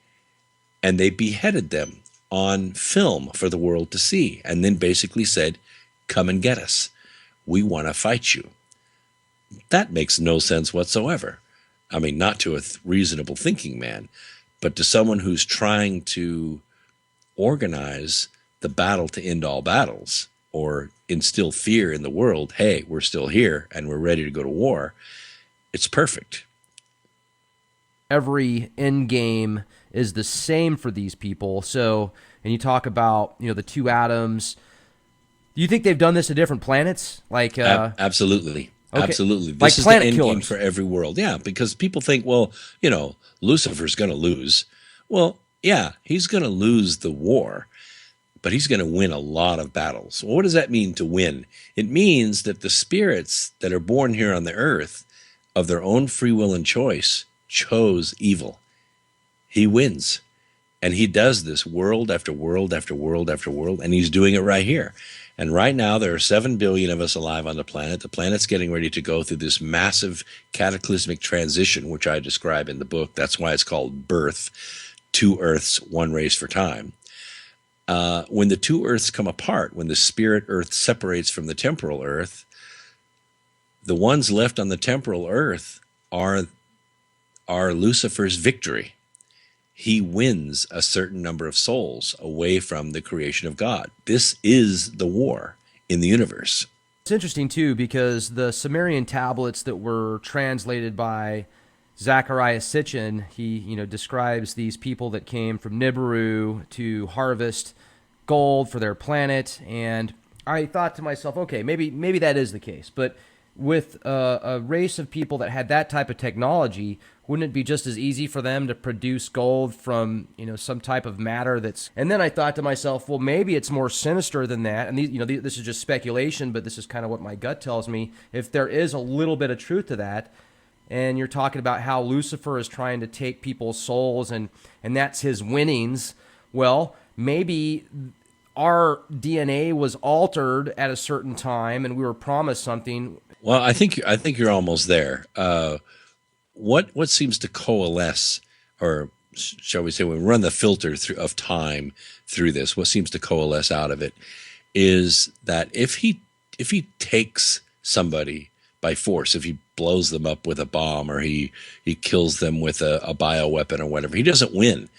And they beheaded them on film for the world to see, and then basically said, come and get us. We want to fight you. That makes no sense whatsoever. I mean, not to a reasonable thinking man, but to someone who's trying to organize the battle to end all battles or instill fear in the world. Hey, we're still here and we're ready to go to war. It's perfect. Every end game is the same for these people. So, and you talk about, the two atoms. Do you think they've done this to different planets? Like, absolutely. Okay. Absolutely. This like is planet the end killers game for every world. Yeah, because people think, well, Lucifer's going to lose. Well, yeah, he's going to lose the war, but he's going to win a lot of battles. Well, what does that mean to win? It means that the spirits that are born here on the earth of their own free will and choice chose evil. He wins. And he does this world after world after world after world, and he's doing it right here. And right now, there are 7 billion of us alive on the planet. The planet's getting ready to go through this massive cataclysmic transition, which I describe in the book. That's why it's called Birth, 2 Earths, 1 race for time. When the 2 Earths come apart, when the spirit Earth separates from the temporal Earth, the ones left on the temporal Earth are Lucifer's victory. he wins a certain number of souls away from the creation of God. This is the war in the universe. It's interesting too because the Sumerian tablets that were translated by Zechariah Sitchin, he describes these people that came from Nibiru to harvest gold for their planet, and I thought to myself, okay, maybe that is the case, but with a race of people that had that type of technology, wouldn't it be just as easy for them to produce gold from some type of matter that's? And then I thought to myself, well, maybe it's more sinister than that. And this is just speculation, but this is kind of what my gut tells me. If there is a little bit of truth to that, and you're talking about how Lucifer is trying to take people's souls, and that's his winnings. Well, maybe our DNA was altered at a certain time, and we were promised something. Well, I think you're almost there. What seems to coalesce, or shall we say, when we run the filter of time through this, what seems to coalesce out of it is that if he takes somebody by force, if he blows them up with a bomb, or he kills them with a bioweapon or whatever, he doesn't win,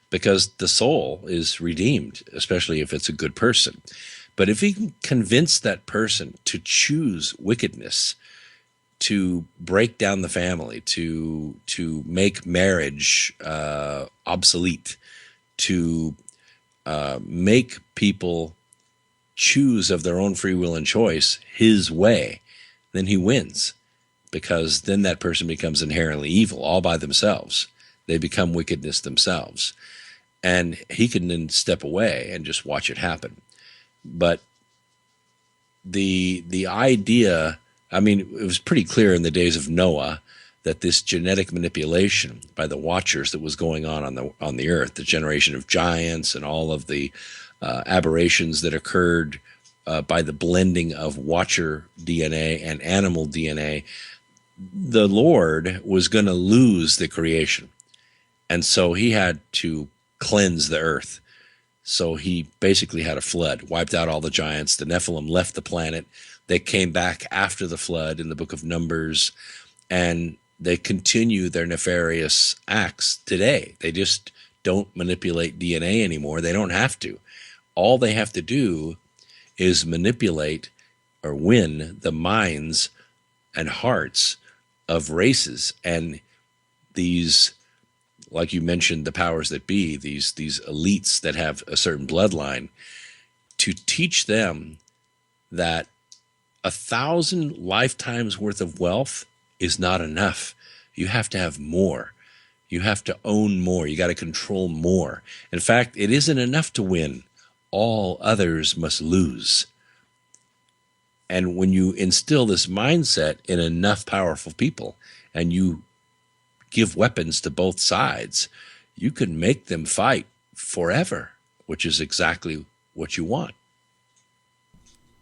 because the soul is redeemed, especially if it's a good person. But if he can convince that person to choose wickedness, to break down the family, to make marriage obsolete, to make people choose of their own free will and choice his way, then he wins, because then that person becomes inherently evil all by themselves. They become wickedness themselves. And he can then step away and just watch it happen. But the idea, I mean, it was pretty clear in the days of Noah that this genetic manipulation by the Watchers that was going on the earth, the generation of giants and all of the aberrations that occurred by the blending of Watcher DNA and animal DNA, the Lord was going to lose the creation. And so he had to cleanse the earth. So he basically had a flood, wiped out all the giants. The Nephilim left the planet. They came back after the flood in the book of Numbers, and they continue their nefarious acts today. They just don't manipulate DNA anymore. They don't have to. All they have to do is manipulate or win the minds and hearts of races. And these, like you mentioned, the powers that be, these elites that have a certain bloodline, to teach them that 1,000 lifetimes worth of wealth is not enough. You have to have more. You have to own more. You got to control more. In fact, it isn't enough to win. All others must lose. And when you instill this mindset in enough powerful people, and you give weapons to both sides, you can make them fight forever, which is exactly what you want.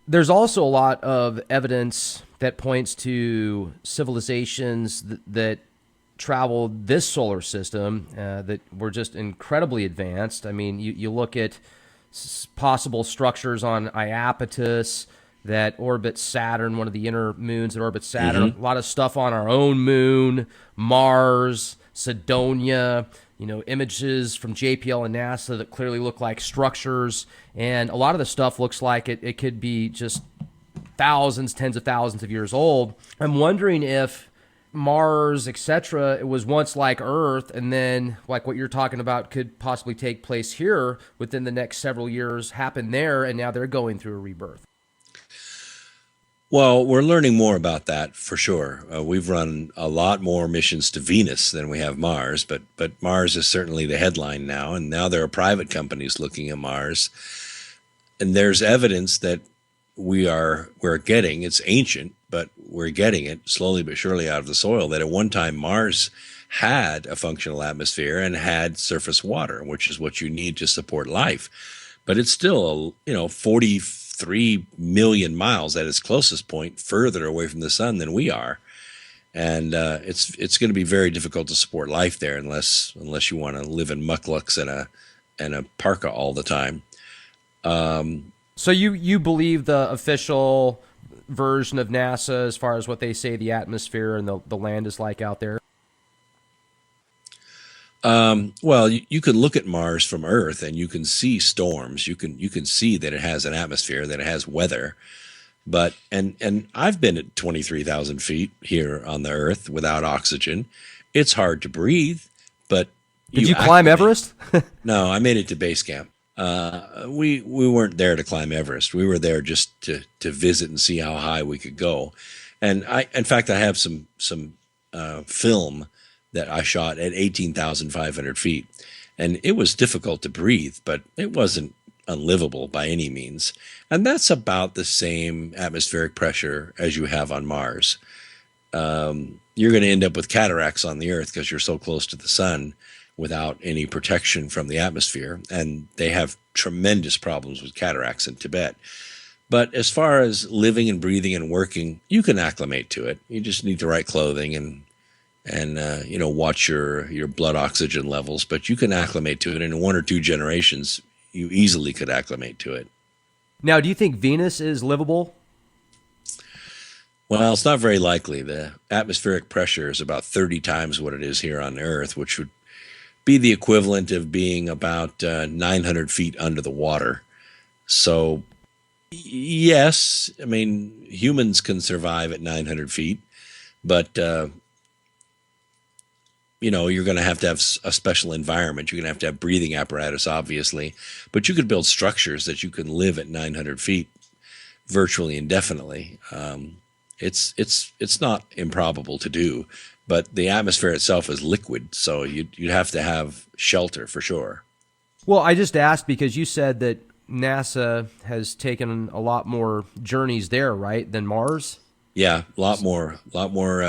There's also a lot of evidence that points to civilizations that traveled this solar system that were just incredibly advanced. I mean, you look at possible structures on Iapetus that orbit Saturn, one of the inner moons that orbits Saturn. Mm-hmm. A lot of stuff on our own moon, Mars, Cydonia, images from JPL and NASA that clearly look like structures. And a lot of the stuff looks like it could be just thousands, tens of thousands of years old. I'm wondering if Mars, etc., it was once like Earth, and then like what you're talking about could possibly take place here within the next several years, happen there, and now they're going through a rebirth. Well, we're learning more about that for sure. We've run a lot more missions to Venus than we have Mars, but Mars is certainly the headline now, and now there are private companies looking at Mars. And there's evidence that we're getting, it's ancient, but we're getting it slowly but surely out of the soil, that at one time Mars had a functional atmosphere and had surface water, which is what you need to support life. But it's still, 43 million miles at its closest point further away from the sun than we are. And it's going to be very difficult to support life there unless you want to live in mucklucks and a parka all the time. So you believe the official version of NASA as far as what they say the atmosphere and the land is like out there? Well, you can look at Mars from Earth and you can see storms. You can see that it has an atmosphere, that it has weather. But and I've been at 23,000 feet here on the Earth without oxygen. It's hard to breathe, but Did you climb acclimate. Everest? No, I made it to base camp. We weren't there to climb Everest. We were there just to visit and see how high we could go. And in fact, I have some film that I shot at 18,500 feet, and it was difficult to breathe, but it wasn't unlivable by any means. And that's about the same atmospheric pressure as you have on Mars. You're going to end up with cataracts on the Earth because you're so close to the sun without any protection from the atmosphere. And they have tremendous problems with cataracts in Tibet. But as far as living and breathing and working, you can acclimate to it. You just need the right clothing and watch your blood oxygen levels. But you can acclimate to it. In 1 or 2 generations, you easily could acclimate to it. Now, do you think Venus is livable? Well, it's not very likely. The atmospheric pressure is about 30 times what it is here on Earth, which would be the equivalent of being about 900 feet under the water. So, yes, I mean, humans can survive at 900 feet, but, you're going to have a special environment. You're going to have breathing apparatus, obviously, but you could build structures that you can live at 900 feet virtually indefinitely. It's not improbable to do, but the atmosphere itself is liquid, so you'd have to have shelter for sure. Well, I just asked because you said that NASA has taken a lot more journeys there, right, than Mars? Yeah, a lot more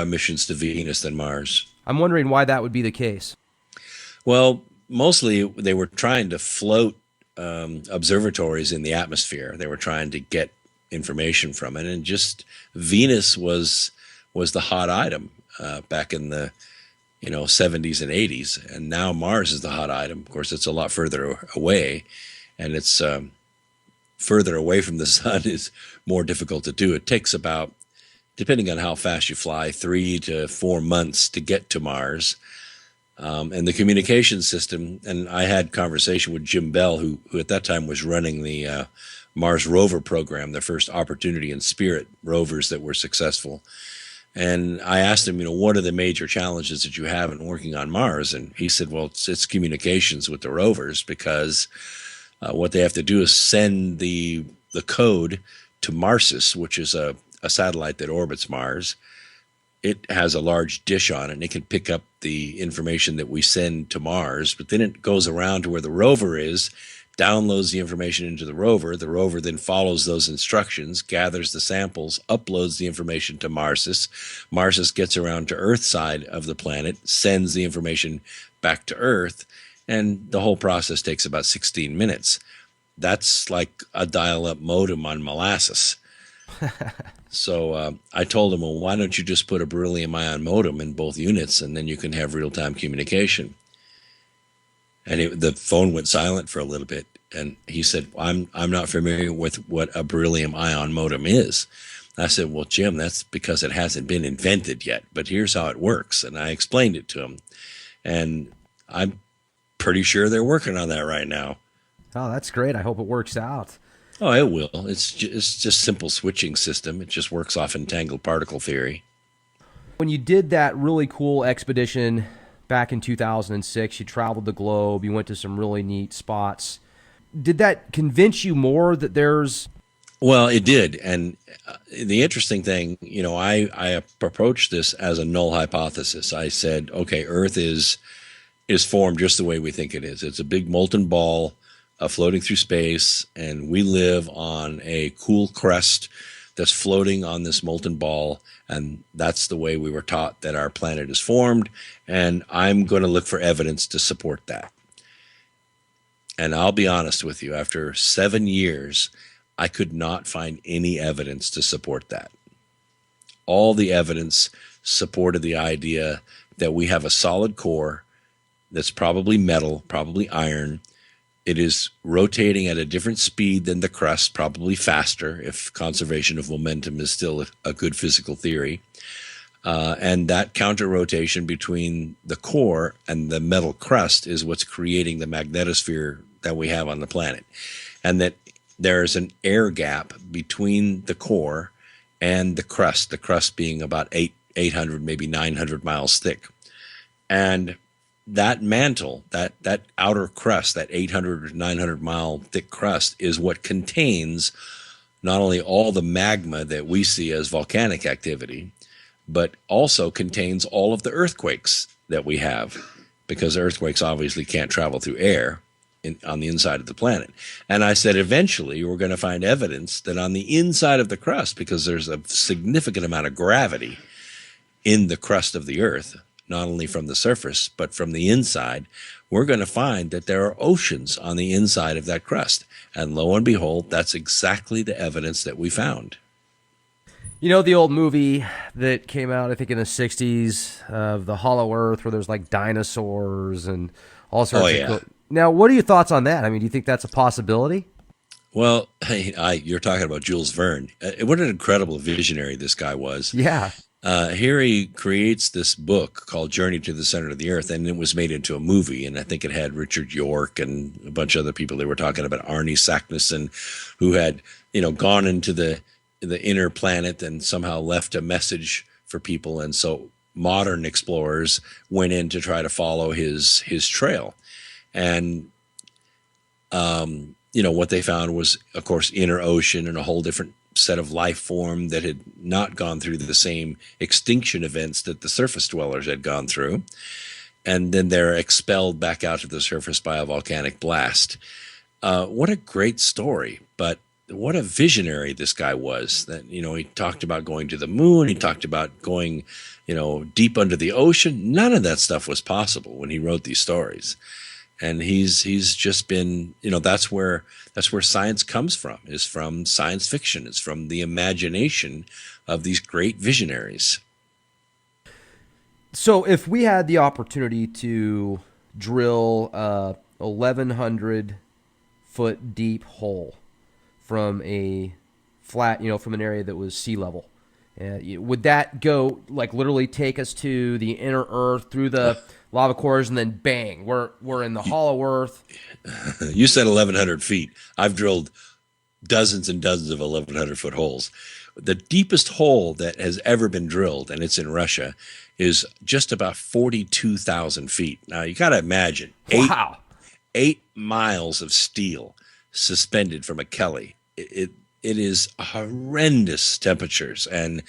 missions to Venus than Mars. I'm wondering why that would be the case. Well, mostly they were trying to float observatories in the atmosphere. They were trying to get information from it, and just Venus was the hot item back in the 70s and 80s, and now Mars is the hot item. Of course, it's a lot further away, and it's further away from the sun is more difficult to do. It takes about, depending on how fast you fly, 3 to 4 months to get to Mars. And the communication system, and I had conversation with Jim Bell, who at that time was running the Mars rover program, the first Opportunity and Spirit rovers that were successful. And I asked him, what are the major challenges that you have in working on Mars? And he said, well, it's communications with the rovers, because what they have to do is send the code to Marsus, which is a satellite that orbits Mars. It has a large dish on it, and it can pick up the information that we send to Mars, but then it goes around to where the rover is, downloads the information into the rover. The rover then follows those instructions, gathers the samples, uploads the information to Marsus. Marsus gets around to Earth side of the planet, sends the information back to Earth, and the whole process takes about 16 minutes. That's like a dial-up modem on molasses. So I told him, well, why don't you just put a beryllium ion modem in both units, and then you can have real-time communication. And the phone went silent for a little bit, and he said, I'm not familiar with what a beryllium ion modem is. I said, well, Jim, that's because it hasn't been invented yet, but here's how it works. And I explained it to him, and I'm pretty sure they're working on that right now. Oh, that's great. I hope it works out. Oh, it will. It's just simple switching system. It just works off entangled particle theory. When you did that really cool expedition back in 2006, you traveled the globe, you went to some really neat spots. Did that convince you more that there's... Well, it did. And the interesting thing, I approached this as a null hypothesis. I said, okay, Earth is formed just the way we think it is. It's a big molten ball floating through space, and we live on a cool crust that's floating on this molten ball, and that's the way we were taught that our planet is formed, and I'm going to look for evidence to support that. And I'll be honest with you, after 7 years, I could not find any evidence to support that. All the evidence supported the idea that we have a solid core that's probably metal, probably iron. It is rotating at a different speed than the crust, probably faster, if conservation of momentum is still a good physical theory. And that counter rotation between the core and the metal crust is what's creating the magnetosphere that we have on the planet. And that there's an air gap between the core and the crust being about 800, maybe 900 miles thick. And that mantle, that outer crust, that 800 or 900 mile thick crust is what contains not only all the magma that we see as volcanic activity, but also contains all of the earthquakes that we have, because earthquakes obviously can't travel through air on the inside of the planet. And I said, eventually we're going to find evidence that on the inside of the crust, because there's a significant amount of gravity in the crust of the earth, not only from the surface, but from the inside, we're going to find that there are oceans on the inside of that crust. And lo and behold, that's exactly the evidence that we found. You know the old movie that came out, I think, in the 60s of the Hollow Earth, where there's like dinosaurs and all sorts of cool. Now, what are your thoughts on that? I mean, do you think that's a possibility? Well, you're talking about Jules Verne. What an incredible visionary this guy was. Yeah. Here he creates this book called Journey to the Center of the Earth, and it was made into a movie. And I think it had Richard York and a bunch of other people. They were talking about Arnie Saknussemm, who had, gone into the inner planet and somehow left a message for people. And so modern explorers went in to try to follow his trail. And, what they found was, of course, inner ocean and a whole different set of life form that had not gone through the same extinction events that the surface dwellers had gone through. And then they're expelled back out to the surface by a volcanic blast. What a great story. But what a visionary this guy was. That, he talked about going to the moon. He talked about going, deep under the ocean. None of that stuff was possible when he wrote these stories. And he's just been, that's where science comes from, is from science fiction. It's from the imagination of these great visionaries. So if we had the opportunity to drill a 1,100 foot deep hole from a flat, from an area that was sea level, would that go, like, literally take us to the inner earth through the lava cores, and then bang, we're in the hollow earth? You said 1,100 feet. I've drilled dozens and dozens of 1,100 foot holes. The deepest hole that has ever been drilled, and it's in Russia, is just about 42,000 feet. Now you got to imagine, wow, 8 miles of steel suspended from a Kelly. It is horrendous temperatures, and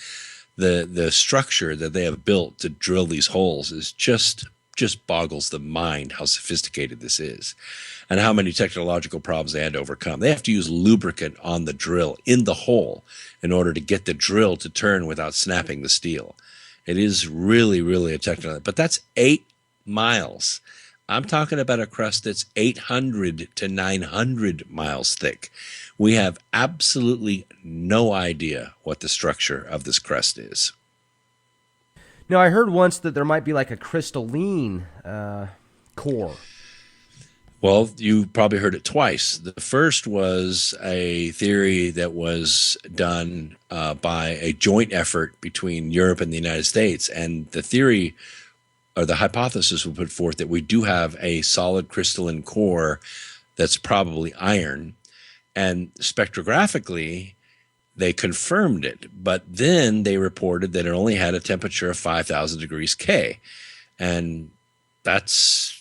the structure that they have built to drill these holes is just boggles the mind how sophisticated this is, and how many technological problems they had to overcome. They have to use lubricant on the drill in the hole in order to get the drill to turn without snapping the steel. It is really, really a technical, but that's 8 miles. I'm talking about a crust that's 800 to 900 miles thick. We have absolutely no idea what the structure of this crust is. Now, I heard once that there might be like a crystalline core. Well, you probably heard it twice. The first was a theory that was done by a joint effort between Europe and the United States. And the theory, or the hypothesis, was put forth that we do have a solid crystalline core that's probably iron. And spectrographically, they confirmed it. But then they reported that it only had a temperature of 5,000 degrees K. And that's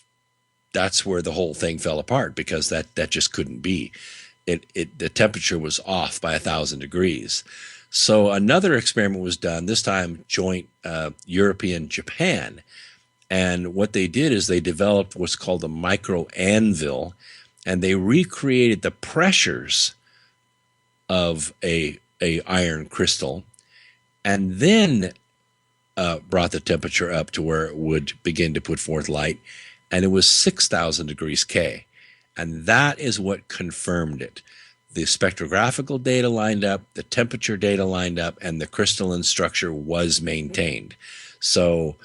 where the whole thing fell apart, because that just couldn't be. The temperature was off by 1,000 degrees. So another experiment was done, this time joint European-Japan. And what they did is they developed what's called a micro anvil, and they recreated the pressures of a iron crystal, and then brought the temperature up to where it would begin to put forth light. And it was 6,000 degrees K. And that is what confirmed it. The spectrographical data lined up, the temperature data lined up, and the crystalline structure was maintained. So,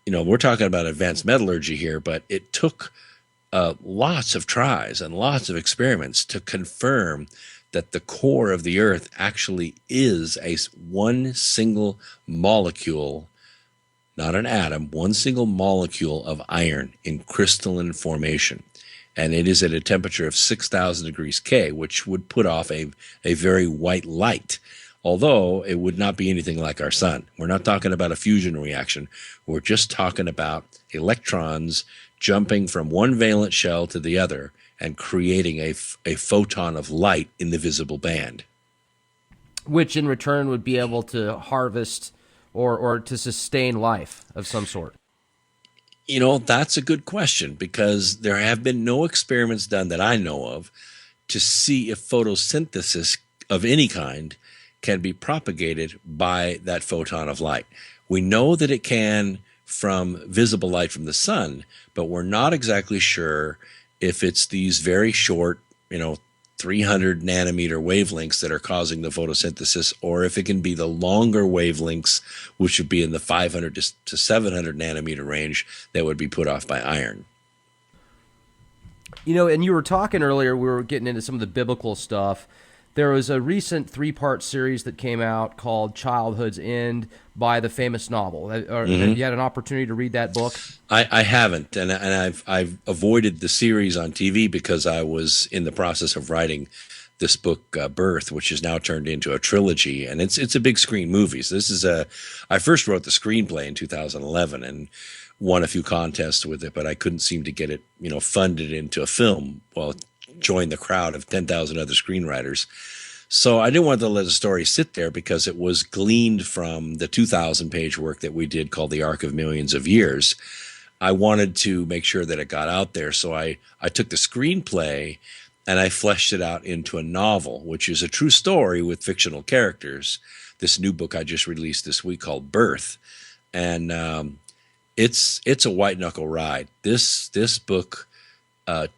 we're talking about advanced metallurgy here, but it took lots of tries and lots of experiments to confirm that the core of the Earth actually is one single molecule not an atom, one single molecule of iron in crystalline formation. And it is at a temperature of 6,000 degrees K, which would put off a very white light, although it would not be anything like our sun. We're not talking about a fusion reaction. We're just talking about electrons jumping from one valence shell to the other and creating a photon of light in the visible band. Which in return would be able to harvest or to sustain life of some sort. You know, that's a good question, because there have been no experiments done that I know of to see if photosynthesis of any kind can be propagated by that photon of light. We know that it can from visible light from the sun, but we're not exactly sure if it's these very short, 300 nanometer wavelengths that are causing the photosynthesis, or if it can be the longer wavelengths, which would be in the 500 to 700 nanometer range, that would be put off by iron. And you were talking earlier, we were getting into some of the biblical stuff. There was a recent 3-part series that came out called Childhood's End by the famous novel. Have you had an opportunity to read that book? I haven't, and I've avoided the series on TV because I was in the process of writing this book, Birth, which is now turned into a trilogy, and it's a big screen movie. So I first wrote the screenplay in 2011 and won a few contests with it, but I couldn't seem to get it, funded into a film. Well, join the crowd of 10,000 other screenwriters. So I didn't want to let the story sit there because it was gleaned from the 2,000-page work that we did called The Arc of Millions of Years. I wanted to make sure that it got out there. So I took the screenplay and I fleshed it out into a novel, which is a true story with fictional characters. This new book I just released this week called Birth. And it's a white-knuckle ride. This book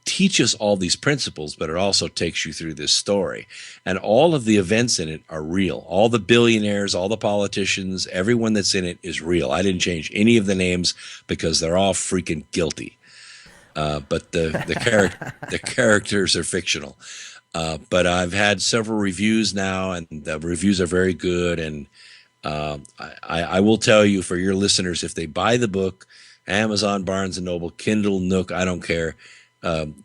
teaches all these principles, but it also takes you through this story. And all of the events in it are real. All the billionaires, all the politicians, everyone that's in it is real. I didn't change any of the names because they're all freaking guilty. But the characters are fictional. But I've had several reviews now, and the reviews are very good. And I will tell you, for your listeners, if they buy the book, Amazon, Barnes & Noble, Kindle, Nook, I don't care,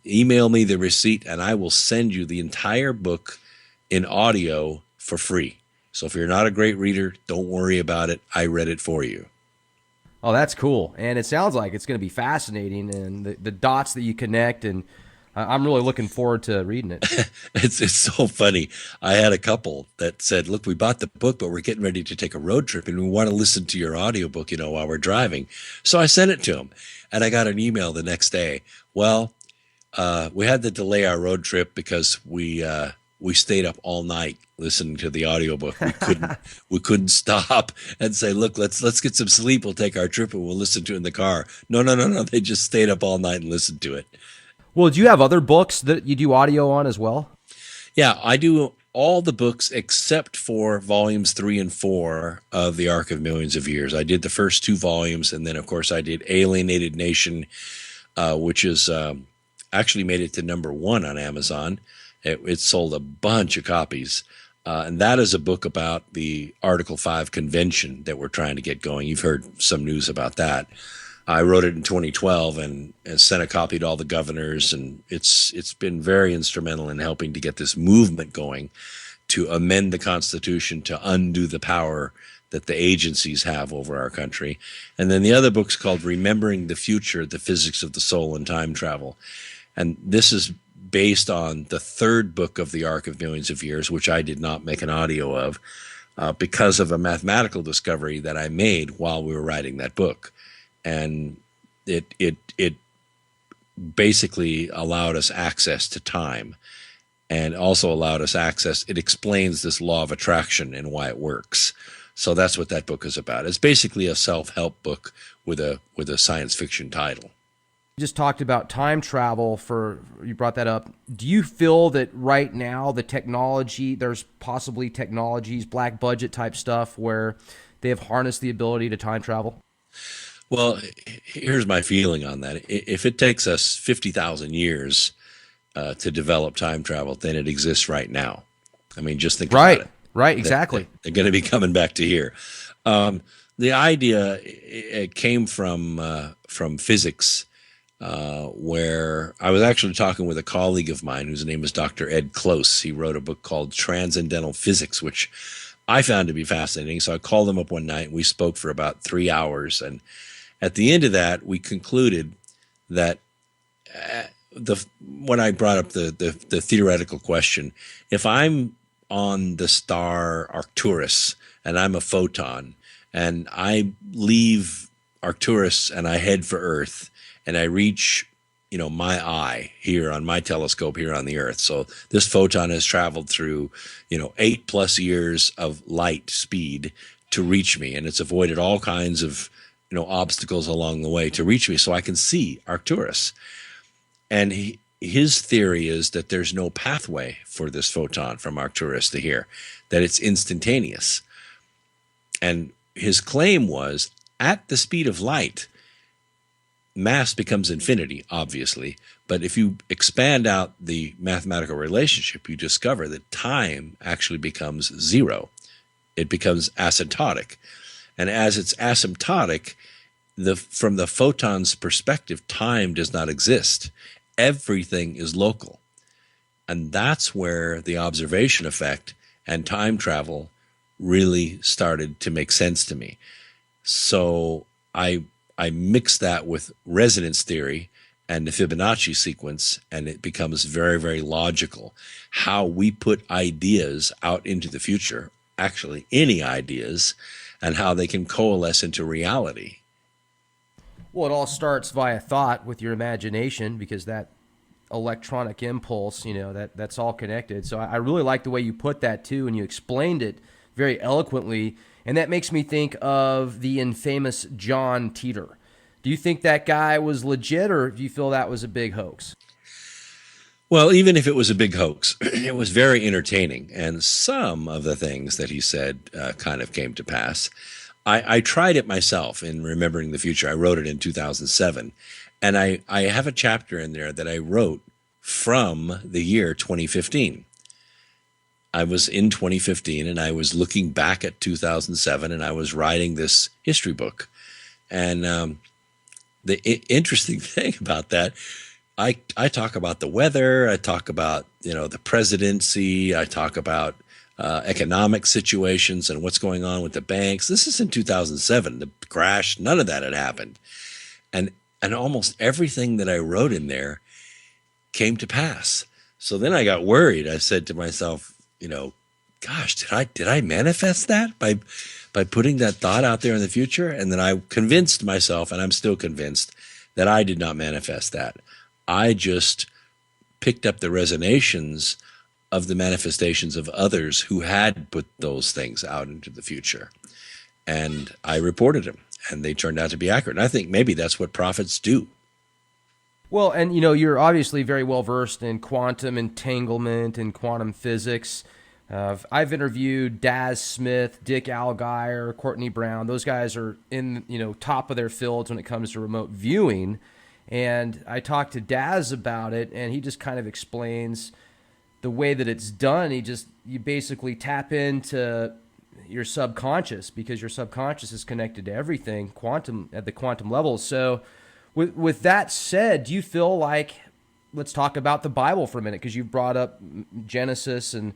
email me the receipt and I will send you the entire book in audio for free. So if you're not a great reader, don't worry about it. I read it for you. Oh, that's cool. And it sounds like it's going to be fascinating, and the dots that you connect, and I'm really looking forward to reading it. It's so funny. I had a couple that said, look, we bought the book, but we're getting ready to take a road trip and we want to listen to your audiobook, while we're driving. So I sent it to them and I got an email the next day. Well, we had to delay our road trip because we stayed up all night listening to the audiobook. We couldn't stop and say, look, let's get some sleep. We'll take our trip and we'll listen to it in the car. No. They just stayed up all night and listened to it. Well, do you have other books that you do audio on as well? Yeah, I do all the books except for volumes 3 and 4 of The Arc of Millions of Years. I did the first 2 volumes, and then, of course, I did Alienated Nation, which is actually made it to #1 on Amazon. It sold a bunch of copies. And that is a book about the Article 5 convention that we're trying to get going. You've heard some news about that. I wrote it in 2012 and sent a copy to all the governors, and it's been very instrumental in helping to get this movement going to amend the Constitution to undo the power that the agencies have over our country. And then the other book's called Remembering the Future, The Physics of the Soul and Time Travel. And this is based on the 3rd book of the Arc of Millions of Years, which I did not make an audio of because of a mathematical discovery that I made while we were writing that book. And it basically allowed us access to time, and also allowed us access. It explains this law of attraction and why it works. So that's what that book is about. It's basically a self-help book with a science fiction title. You just talked about time travel. You brought that up. Do you feel that right now there's possibly technologies, black budget type stuff, where they have harnessed the ability to time travel? Well, here's my feeling on that. If it takes us 50,000 years to develop time travel, then it exists right now. I mean, just think about it. Right, exactly. They're going to be coming back to here. the idea it came from physics, where I was actually talking with a colleague of mine whose name is Dr. Ed Close. He wrote a book called Transcendental Physics, which I found to be fascinating. So I called him up one night and we spoke for about 3 hours. And at the end of that, we concluded that when I brought up the theoretical question, if I'm on the star Arcturus and I'm a photon and I leave Arcturus and I head for Earth and I reach, my eye here on my telescope here on the Earth. So this photon has traveled through, 8+ years of light speed to reach me, and it's avoided all kinds of, obstacles along the way to reach me so I can see Arcturus. And his theory is that there's no pathway for this photon from Arcturus to here, that it's instantaneous. And his claim was, at the speed of light, mass becomes infinity, obviously. But if you expand out the mathematical relationship, you discover that time actually becomes zero. It becomes asymptotic. And as it's asymptotic, from the photon's perspective, time does not exist. Everything is local. And that's where the observation effect and time travel really started to make sense to me. So I mix that with resonance theory and the Fibonacci sequence, and it becomes very, very logical how we put ideas out into the future, actually any ideas, and how they can coalesce into reality. Well, it all starts via thought with your imagination, because that electronic impulse, that's all connected. So I really like the way you put that too, and you explained it very eloquently. And that makes me think of the infamous John Titor. Do you think that guy was legit, or do you feel that was a big hoax? Well, even if it was a big hoax, it was very entertaining. And some of the things that he said kind of came to pass. I tried it myself in Remembering the Future. I wrote it in 2007. And I have a chapter in there that I wrote from the year 2015. I was in 2015 and I was looking back at 2007 and I was writing this history book. And the interesting thing about that, I talk about the weather, I talk about, the presidency, I talk about economic situations and what's going on with the banks. This is in 2007, the crash, none of that had happened. And almost everything that I wrote in there came to pass. So then I got worried. I said to myself, gosh, did I manifest that by putting that thought out there in the future? And then I convinced myself, and I'm still convinced, that I did not manifest that. I just picked up the resonations of the manifestations of others who had put those things out into the future. And I reported them, and they turned out to be accurate. And I think maybe that's what prophets do. Well, and you're obviously very well versed in quantum entanglement and quantum physics. I've interviewed Daz Smith, Dick Algeier, Courtney Brown. Those guys are in top of their fields when it comes to remote viewing. And I talked to Daz about it, and he just kind of explains the way that it's done. You basically tap into your subconscious, because your subconscious is connected to everything quantum at the quantum level. So with that said, do you feel like, let's talk about the Bible for a minute, because you've brought up Genesis and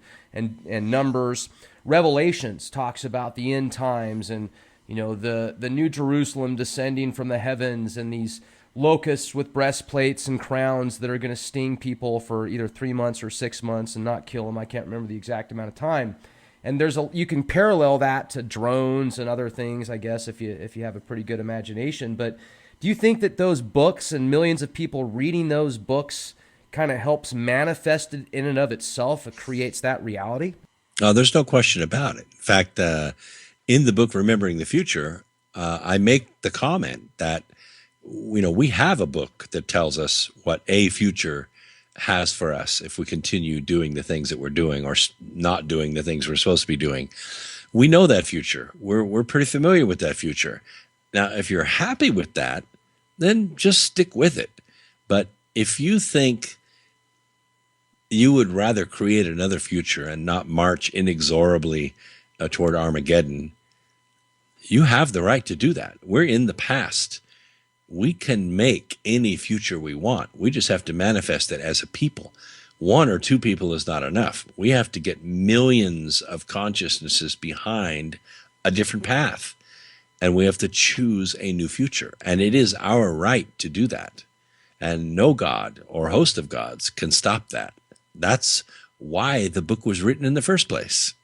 Numbers. Revelations talks about the end times and the New Jerusalem descending from the heavens, and these locusts with breastplates and crowns that are going to sting people for either 3 months or 6 months and not kill them. I can't remember the exact amount of time. And you can parallel that to drones and other things, I guess, if you have a pretty good imagination. But do you think that those books and millions of people reading those books kind of helps manifest it in and of itself? It creates that reality? There's no question about it. In fact, in the book Remembering the Future, I make the comment that we have a book that tells us what a future has for us if we continue doing the things that we're doing or not doing the things we're supposed to be doing. We know that future. We're pretty familiar with that future. Now, if you're happy with that, then just stick with it. But if you think you would rather create another future and not march inexorably toward Armageddon, You have the right to do that. We're in the past. We can make any future we want. We just have to manifest it as a people. One or two people is not enough. We have to get millions of consciousnesses behind a different path. And we have to choose a new future. And it is our right to do that. And no God or host of gods can stop that. That's why the book was written in the first place.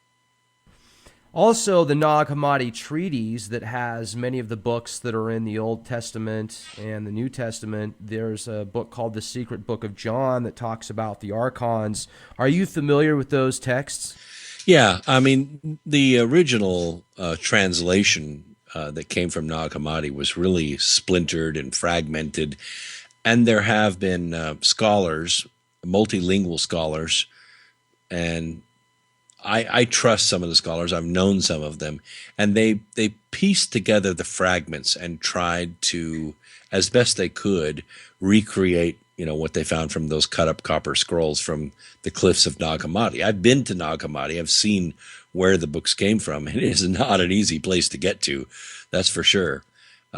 Also, the Nag Hammadi treatise that has many of the books that are in the Old Testament and the New Testament. There's a book called The Secret Book of John that talks about the archons. Are you familiar with those texts? Yeah, I mean, the original translation that came from Nag Hammadi was really splintered and fragmented. And there have been scholars, multilingual scholars, and I trust some of the scholars. I've known some of them, and they pieced together the fragments and tried to, as best they could, recreate what they found from those cut up copper scrolls from the cliffs of Nag Hammadi. I've been to Nag Hammadi. I've seen where the books came from, and it is not an easy place to get to. That's for sure.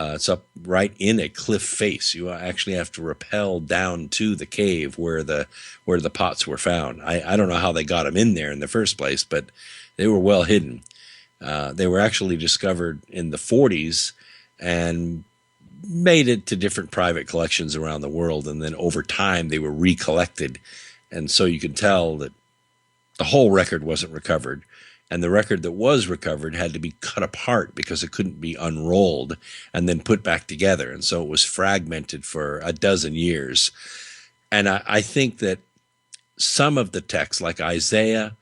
It's up right in a cliff face. You actually have to rappel down to the cave where the pots were found. I don't know how they got them in there in the first place, but they were well hidden. They were actually discovered in the 40s and made it to different private collections around the world. And then over time, they were recollected. And so you can tell that the whole record wasn't recovered. And the record that was recovered had to be cut apart because it couldn't be unrolled and then put back together. And so it was fragmented for a dozen years. And I think that some of the text, like Isaiah,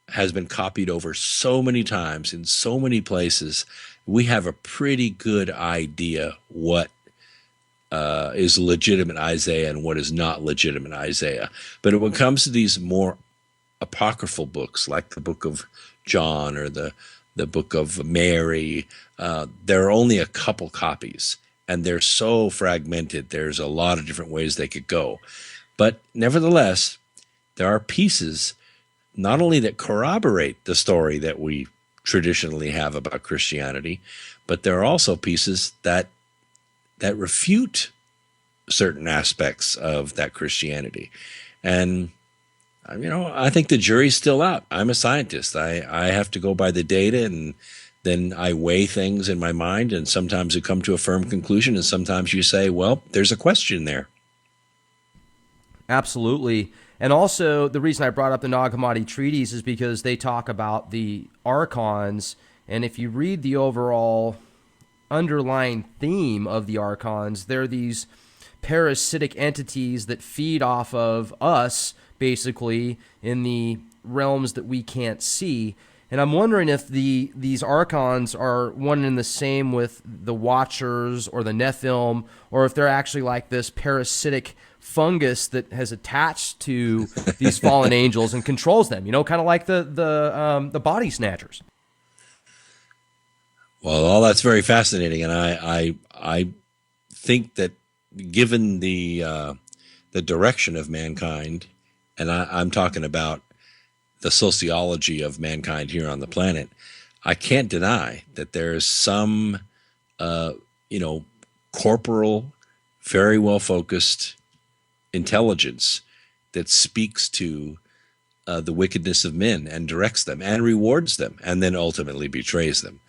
has been copied over so many times in so many places. We have a pretty good idea what is legitimate Isaiah and what is not legitimate Isaiah. But when it comes to these more apocryphal books, like the book of John or the book of Mary, there are only a couple copies, and they're so fragmented. There's a lot of different ways they could go. But nevertheless, there are pieces not only that corroborate the story that we traditionally have about Christianity, but there are also pieces that refute certain aspects of that Christianity. And I think the jury's still out. I'm a scientist. I have to go by the data, and then I weigh things in my mind, and sometimes you come to a firm conclusion, and sometimes you say, well, there's a question there. Absolutely. And also, the reason I brought up the Nag Hammadi treatise is because they talk about the archons, and if you read the overall underlying theme of the archons, they're these parasitic entities that feed off of us, basically, in the realms that we can't see. And I'm wondering if these archons are one and the same with the Watchers or the Nephilim, or if they're actually like this parasitic fungus that has attached to these fallen angels and controls them, kind of like the body snatchers. Well, all that's very fascinating, and I think that given the direction of mankind, and I'm talking about the sociology of mankind here on the planet, I can't deny that there is some, corporal, very well-focused intelligence that speaks to the wickedness of men and directs them and rewards them and then ultimately betrays them.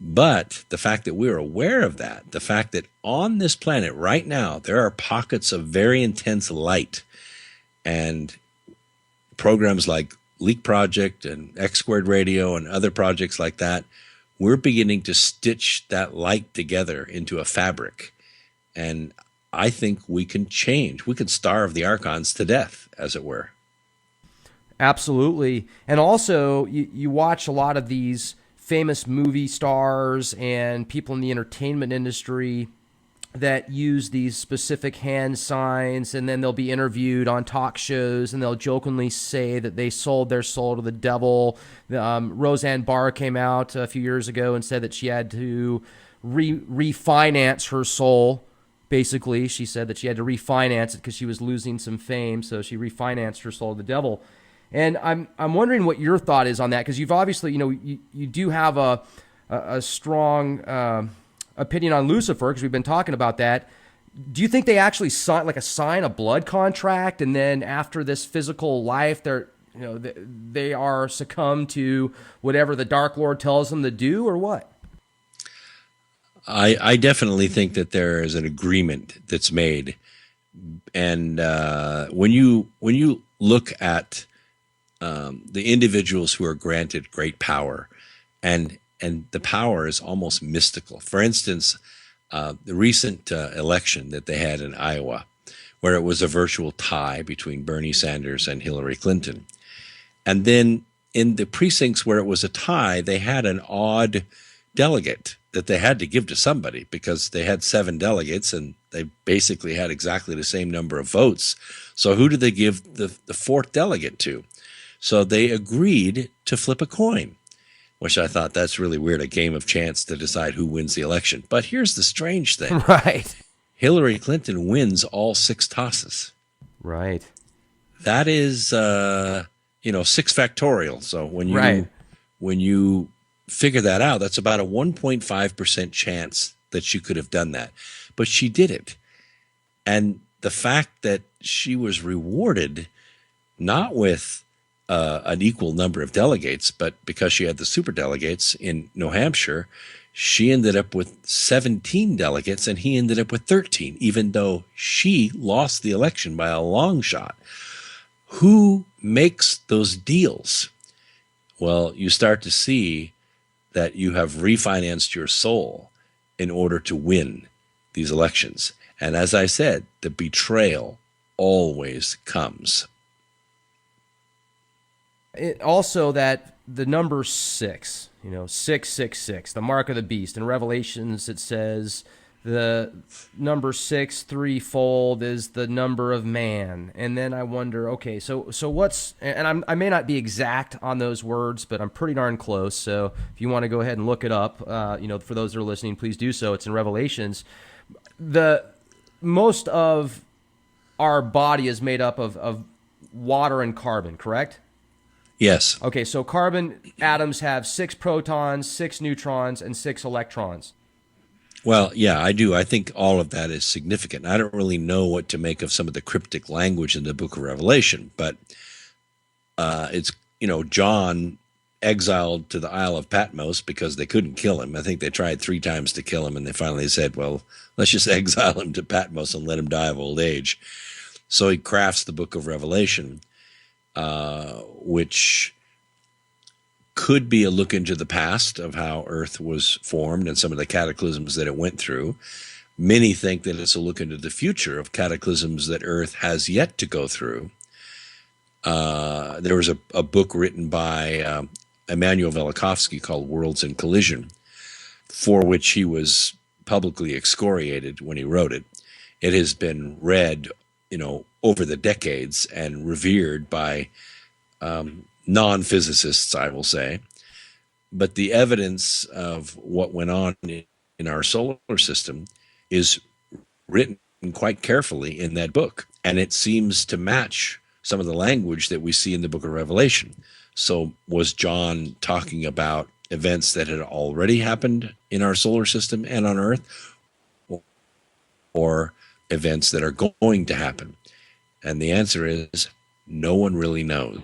But the fact that we're aware of that, the fact that on this planet right now, there are pockets of very intense light, and programs like Leak Project and X Squared Radio and other projects like that, we're beginning to stitch that light together into a fabric. And I think we can change. We can starve the archons to death, as it were. Absolutely. And also, you watch a lot of these famous movie stars and people in the entertainment industry that use these specific hand signs, and then they'll be interviewed on talk shows, and they'll jokingly say that they sold their soul to the devil. Roseanne Barr came out a few years ago and said that she had to refinance her soul. Basically, she said that she had to refinance it because she was losing some fame, so she refinanced her soul to the devil. And I'm wondering what your thought is on that, because you've obviously, you do have a a strong opinion on Lucifer, because we've been talking about that. Do you think they actually sign a blood contract, and then after this physical life, they are succumb to whatever the Dark Lord tells them to do, or what? I definitely think that there is an agreement that's made, and when you look at the individuals who are granted great power, and the power is almost mystical. For instance, the recent election that they had in Iowa, where it was a virtual tie between Bernie Sanders and Hillary Clinton, and then in the precincts where it was a tie, they had an odd delegate that they had to give to somebody, because they had 7 delegates and they basically had exactly the same number of votes. So who did they give the 4th delegate to? So they agreed to flip a coin, which I thought, that's really weird, a game of chance to decide who wins the election. But here's the strange thing. Right. Hillary Clinton wins all 6 tosses. Right. That is, 6 factorial. So when you figure that out, that's about a 1.5% chance that she could have done that. But she did it. And the fact that she was rewarded not with an equal number of delegates, but because she had the super delegates in New Hampshire, she ended up with 17 delegates and he ended up with 13, even though she lost the election by a long shot. Who makes those deals? Well, you start to see that you have refinanced your soul in order to win these elections. And as I said, the betrayal always comes. Also, that the number 6, 666, the mark of the beast. In Revelations, it says the number 6 threefold is the number of man. And then I wonder, okay, so what's, and I may not be exact on those words, but I'm pretty darn close. So if you want to go ahead and look it up, for those that are listening, please do so. It's in Revelations. Most of our body is made up of water and carbon, correct? Yes. Okay, so carbon atoms have 6 protons, 6 neutrons, and 6 electrons. Well, yeah, I do. I think all of that is significant. I don't really know what to make of some of the cryptic language in the book of Revelation, but it's, John exiled to the Isle of Patmos because they couldn't kill him. I think they tried 3 times to kill him, and they finally said, well, let's just exile him to Patmos and let him die of old age. So he crafts the book of Revelation, which could be a look into the past of how Earth was formed and some of the cataclysms that it went through. Many think that it's a look into the future of cataclysms that Earth has yet to go through. There was a book written by Immanuel Velikovsky called Worlds in Collision, for which he was publicly excoriated when he wrote it. It has been read, over the decades and revered by non-physicists, I will say. But the evidence of what went on in our solar system is written quite carefully in that book. And it seems to match some of the language that we see in the book of Revelation. So was John talking about events that had already happened in our solar system and on Earth, or events that are going to happen? And the answer is no one really knows.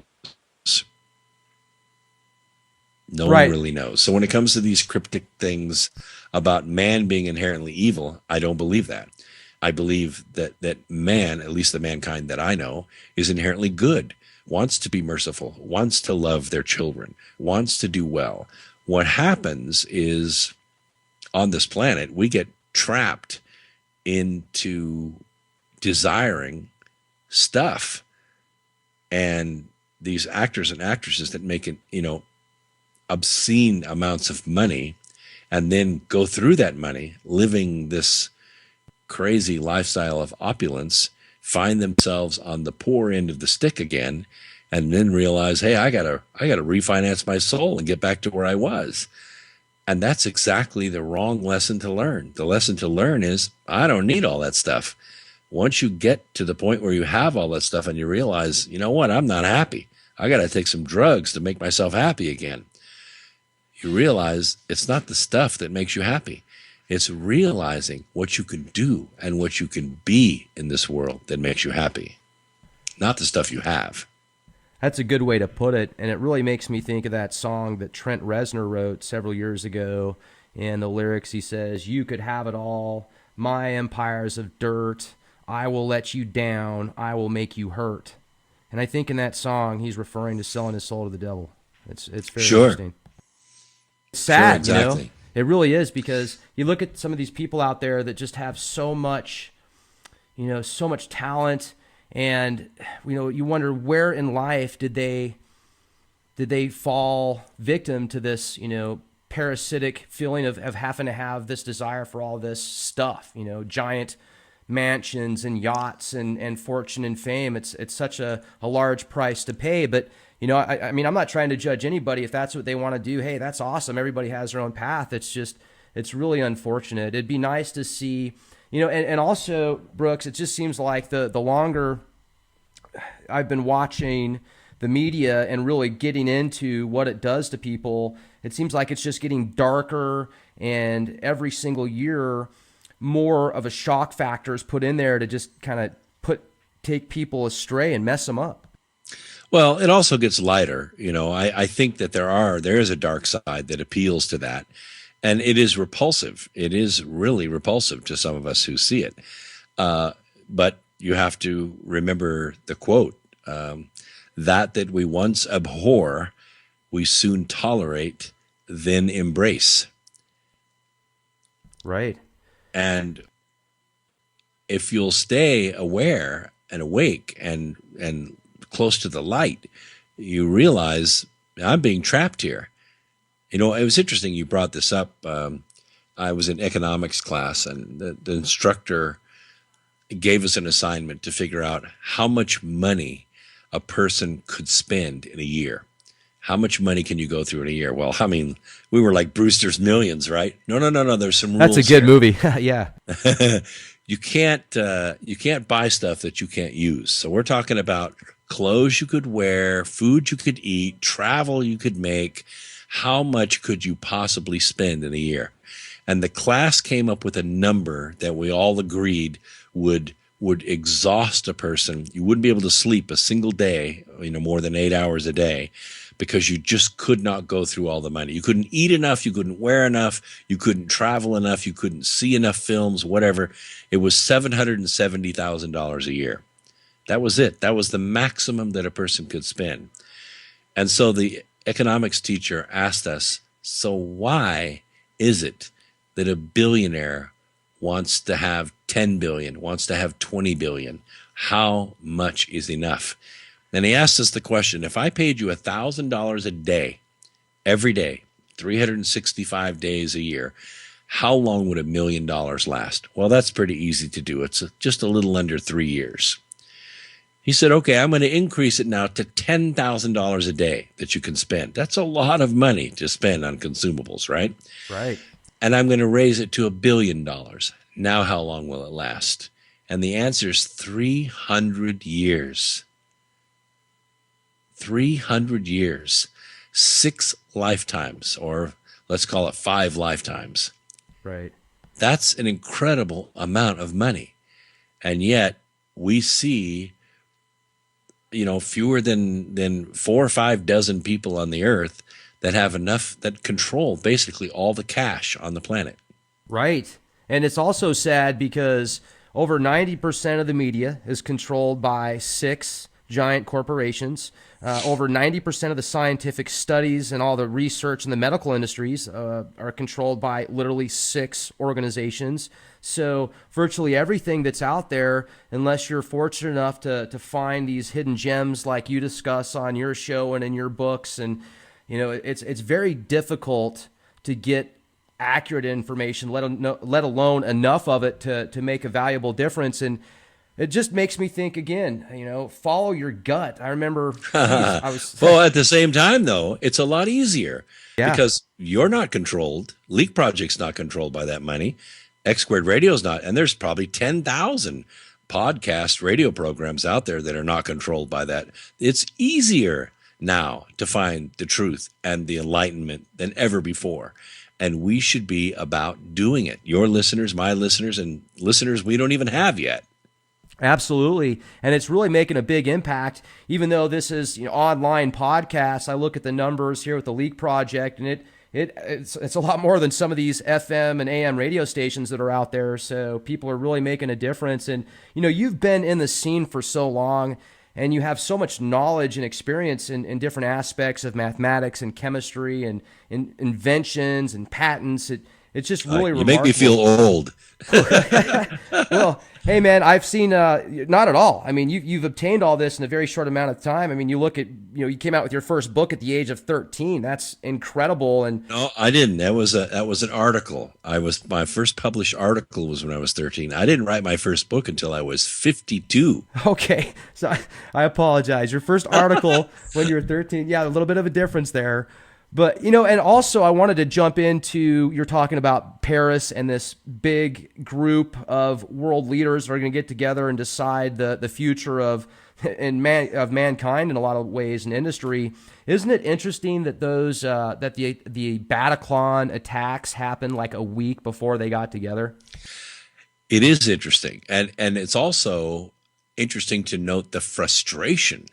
No one really knows. So when it comes to these cryptic things about man being inherently evil, I don't believe that. I believe that man, at least the mankind that I know, is inherently good, wants to be merciful, wants to love their children, wants to do well. What happens is, on this planet, we get trapped into desiring stuff. And these actors and actresses that make it, obscene amounts of money, and then go through that money living this crazy lifestyle of opulence, find themselves on the poor end of the stick again, and then realize, hey, I gotta refinance my soul and get back to where I was. And that's exactly the wrong lesson to learn. The lesson to learn is, I don't need all that stuff. Once you get to the point where you have all that stuff and you realize, you know what, I'm not happy, I got to take some drugs to make myself happy again, you realize it's not the stuff that makes you happy. It's realizing what you can do and what you can be in this world that makes you happy, not the stuff you have. That's a good way to put it, and it really makes me think of that song that Trent Reznor wrote several years ago. In the lyrics, he says, "You could have it all, my empire's of dirt. I will let you down, I will make you hurt." And I think in that song, he's referring to selling his soul to the devil. It's very interesting. It's sad, exactly. you know? It really is, because you look at some of these people out there that just have so much, so much talent, and you wonder where in life did they fall victim to this, parasitic feeling of having to have this desire for all this stuff, giant mansions and yachts and fortune and fame. It's such a large price to pay, but I mean, I'm not trying to judge anybody. If that's what they want to do, hey, that's awesome. Everybody has their own path. It's really unfortunate. It'd be nice to see, and also, Brooks, it just seems like the longer I've been watching the media and really getting into what it does to people, it seems like it's just getting darker, and every single year more of a shock factor is put in there to just kind of take people astray and mess them up. Well, it also gets lighter. I think that there is a dark side that appeals to that. And it is repulsive. It is really repulsive to some of us who see it. But you have to remember the quote, that we once abhor, we soon tolerate, then embrace. Right. And if you'll stay aware and awake and close to the light, you realize I'm being trapped here. It was interesting you brought this up. I was in economics class, and the instructor gave us an assignment to figure out how much money a person could spend in a year. How much money can you go through in a year? Well, I mean, we were like Brewster's Millions, right? No. There's some rules. That's a good movie. Yeah. You can't buy stuff that you can't use. So we're talking about clothes you could wear, food you could eat, travel you could make. How much could you possibly spend in a year? And the class came up with a number that we all agreed would exhaust a person. You wouldn't be able to sleep a single day, more than 8 hours a day, because you just could not go through all the money. You couldn't eat enough, you couldn't wear enough, you couldn't travel enough, you couldn't see enough films, whatever. It was $770,000 a year. That was it. That was the maximum that a person could spend. And so the economics teacher asked us, so why is it that a billionaire wants to have 10 billion, wants to have 20 billion? How much is enough? And he asked us the question, if I paid you $1,000 a day, every day, 365 days a year, how long would $1 million last? Well, that's pretty easy to do. It's just a little under 3 years. He said, okay, I'm going to increase it now to $10,000 a day that you can spend. That's a lot of money to spend on consumables, right? Right. And I'm going to raise it to $1 billion. Now how long will it last? And the answer is 300 years. 300 years. 6 lifetimes, or let's call it 5 lifetimes. Right. That's an incredible amount of money. And yet we see, fewer than 4 or 5 dozen people on the earth that have enough, that control basically all the cash on the planet. Right. And it's also sad because over 90% of the media is controlled by 6 giant corporations. Over 90% of the scientific studies and all the research in the medical industries are controlled by literally 6 organizations. So virtually everything that's out there, unless you're fortunate enough to find these hidden gems like you discuss on your show and in your books, and it's very difficult to get accurate information, let alone enough of it to make a valuable difference. And it just makes me think again, follow your gut. I remember well, at the same time, though, it's a lot easier because you're not controlled. Leak Project's not controlled by that money. X Squared Radio's not. And there's probably 10,000 podcast radio programs out there that are not controlled by that. It's easier now to find the truth and the enlightenment than ever before. And we should be about doing it. Your listeners, my listeners, and listeners we don't even have yet. Absolutely. And it's really making a big impact. Even though this is, online podcast, I look at the numbers here with the Leak Project, and it's a lot more than some of these FM and AM radio stations that are out there. So people are really making a difference. And, you've been in the scene for so long, and you have so much knowledge and experience in different aspects of mathematics and chemistry and inventions and patents. It's just really remarkable. You make me feel old. Well, hey man, I've seen not at all. I mean, you've obtained all this in a very short amount of time. I mean, you look at you came out with your first book at the age of 13. That's incredible. And no, I didn't. That was an article. My first published article was when I was 13. I didn't write my first book until I was 52. Okay, so I apologize. Your first article when you were 13. Yeah, a little bit of a difference there. But, and also I wanted to jump into, you're talking about Paris and this big group of world leaders that are going to get together and decide the future of mankind in a lot of ways in industry. Isn't it interesting that the Bataclan attacks happened like a week before they got together? It is interesting. And it's also interesting to note the frustration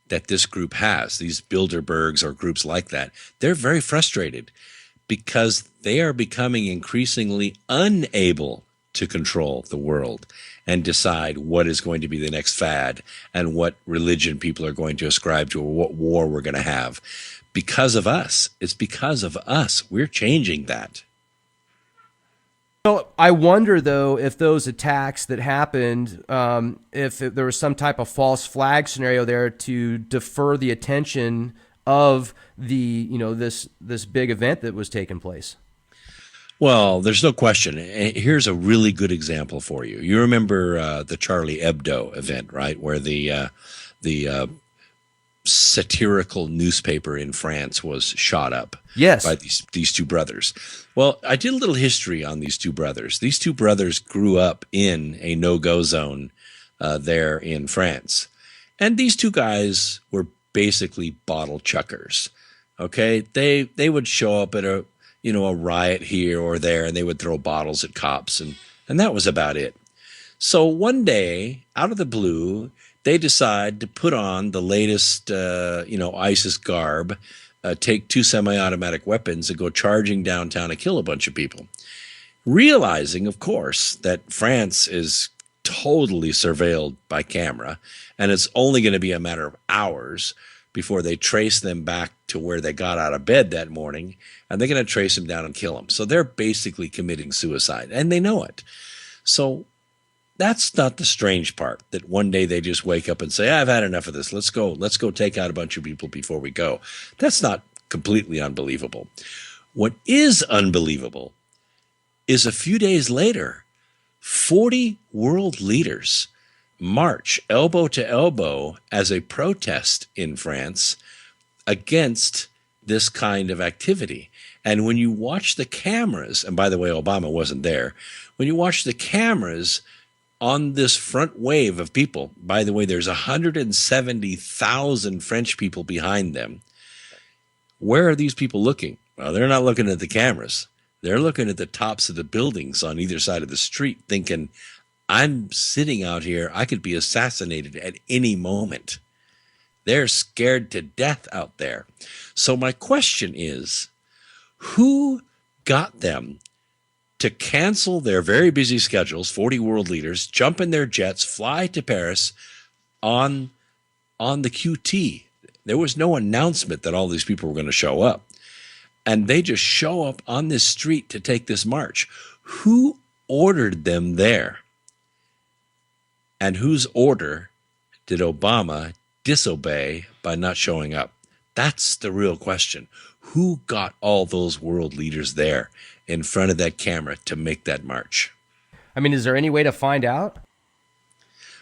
that this group has, these Bilderbergs or groups like that. They're very frustrated because they are becoming increasingly unable to control the world and decide what is going to be the next fad and what religion people are going to ascribe to or what war we're going to have. Because of us. It's because of us. We're changing that. So I wonder, though, if those attacks that happened, if there was some type of false flag scenario there to defer the attention of the, this big event that was taking place. Well, there's no question. Here's a really good example for you. You remember the Charlie Hebdo event, right, where the satirical newspaper in France was shot up. Yes. By these two brothers. Well, I did a little history on these two brothers. These two brothers grew up in a no-go zone there in France. And these two guys were basically bottle chuckers. Okay? They would show up at a riot here or there, and they would throw bottles at cops, and that was about it. So one day, out of the blue, they decide to put on the latest, ISIS garb, take two semi-automatic weapons and go charging downtown and kill a bunch of people. Realizing, of course, that France is totally surveilled by camera, and it's only going to be a matter of hours before they trace them back to where they got out of bed that morning, and they're going to trace them down and kill them. So they're basically committing suicide, and they know it. So that's not the strange part, that one day they just wake up and say, I've had enough of this. Let's go take out a bunch of people before we go. That's not completely unbelievable. What is unbelievable is a few days later, 40 world leaders march elbow to elbow as a protest in France against this kind of activity. And when you watch the cameras, and by the way, Obama wasn't there, when you watch the cameras on this front wave of people, by the way, there's 170,000 French people behind them. Where are these people looking? Well, they're not looking at the cameras. They're looking at the tops of the buildings on either side of the street thinking, I'm sitting out here, I could be assassinated at any moment. They're scared to death out there. So my question is, who got them to cancel their very busy schedules, 40 world leaders, jump in their jets, fly to Paris on the QT? There was no announcement that all these people were going to show up. And they just show up on this street to take this march. Who ordered them there? And whose order did Obama disobey by not showing up? That's the real question. Who got all those world leaders there in front of that camera to make that march? I mean, is there any way to find out?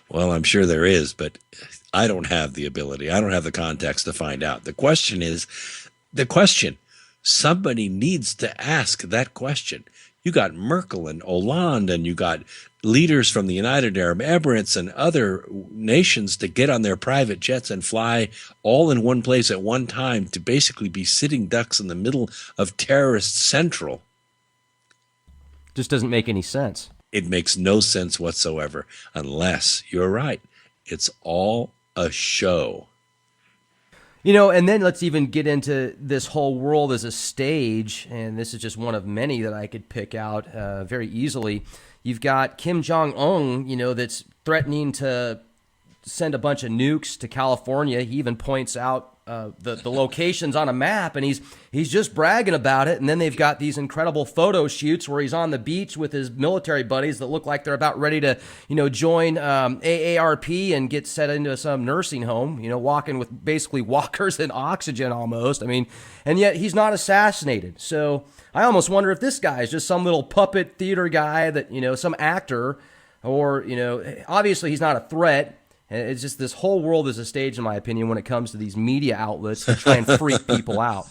Well, I'm sure there is, but I don't have the ability. I don't have the context to find out. The question is the question. Somebody needs to ask that question. You got Merkel and Hollande, and you got leaders from the United Arab Emirates and other nations to get on their private jets and fly all in one place at one time to basically be sitting ducks in the middle of terrorist central. Just doesn't make any sense. It makes no sense whatsoever unless you're right. It's all a show. And then let's even get into this whole world as a stage, and this is just one of many that I could pick out very easily. You've got Kim Jong-un, that's threatening to send a bunch of nukes to California. He even points out the locations on a map, and he's just bragging about it. And then they've got these incredible photo shoots where he's on the beach with his military buddies that look like they're about ready to, join AARP and get set into some nursing home, walking with basically walkers and oxygen almost. And yet he's not assassinated. So I almost wonder if this guy is just some little puppet theater guy that, some actor, or, obviously he's not a threat. It's just this whole world is a stage, in my opinion, when it comes to these media outlets to try and freak people out.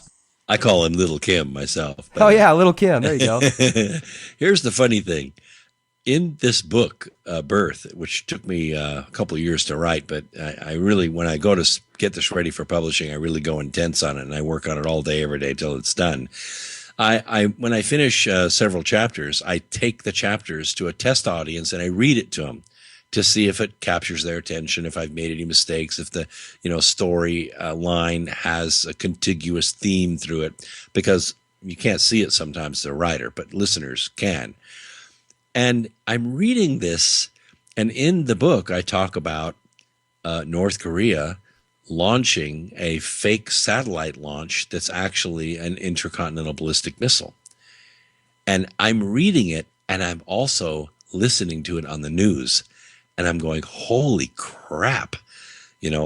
I call him Little Kim myself. Oh, yeah, Little Kim. There you go. Here's the funny thing. In this book, Birth, which took me a couple of years to write, but I really, when I go to get this ready for publishing, I really go intense on it, and I work on it all day, every day till it's done. When I finish several chapters, I take the chapters to a test audience and I read it to them, to see if it captures their attention, if I've made any mistakes, if the story line has a contiguous theme through it, because you can't see it sometimes as a writer, but listeners can. And I'm reading this, and in the book I talk about North Korea launching a fake satellite launch that's actually an intercontinental ballistic missile. And I'm reading it, and I'm also listening to it on the news. And I'm going, holy crap,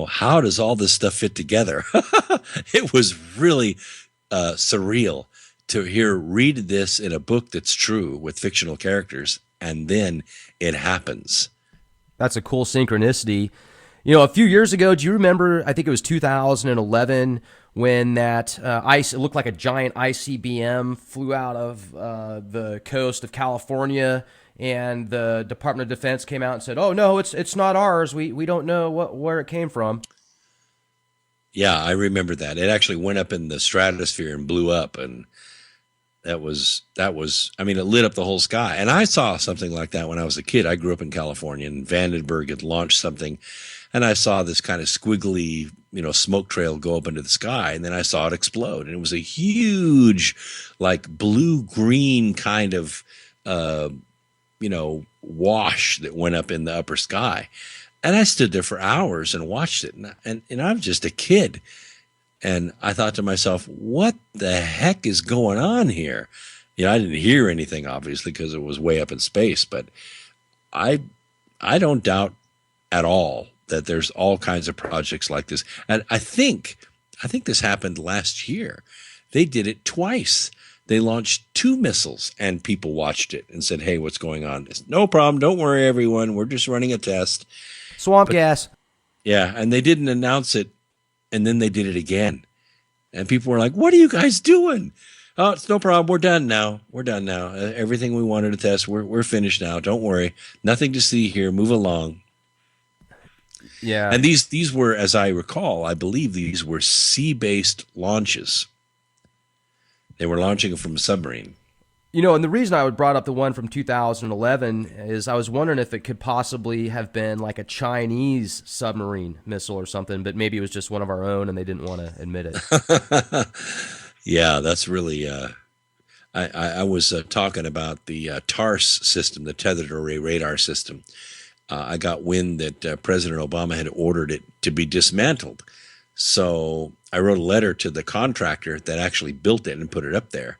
how does all this stuff fit together? It was really surreal to read this in a book that's true with fictional characters, and then it happens. That's a cool synchronicity. A few years ago, do you remember, I think it was 2011, when that it looked like a giant ICBM flew out of the coast of California, and the Department of Defense came out and said, "Oh no, it's not ours. We don't know where it came from." Yeah, I remember that. It actually went up in the stratosphere and blew up, and that was. I mean, it lit up the whole sky. And I saw something like that when I was a kid. I grew up in California, and Vandenberg had launched something, and I saw this kind of squiggly, smoke trail go up into the sky, and then I saw it explode, and it was a huge, like blue-green kind of wash that went up in the upper sky. And I stood there for hours and watched it. And I'm just a kid. And I thought to myself, what the heck is going on here? I didn't hear anything, obviously, because it was way up in space. But I don't doubt at all that there's all kinds of projects like this. And I think this happened last year. They did it twice. They launched 2 missiles, and people watched it and said, hey, what's going on? It's no problem. Don't worry, everyone. We're just running a test. Swamp gas. Yeah, and they didn't announce it, and then they did it again. And people were like, what are you guys doing? Oh, it's no problem. We're done now. Everything we wanted to test, we're finished now. Don't worry. Nothing to see here. Move along. Yeah. And these were, as I recall, I believe these were sea-based launches. They were launching it from a submarine. And the reason I would brought up the one from 2011 is I was wondering if it could possibly have been like a Chinese submarine missile or something, but maybe it was just one of our own and they didn't want to admit it. Yeah, that's really I was talking about the TARS system, the Tethered Array Radar System. I got wind that President Obama had ordered it to be dismantled. So I wrote a letter to the contractor that actually built it and put it up there.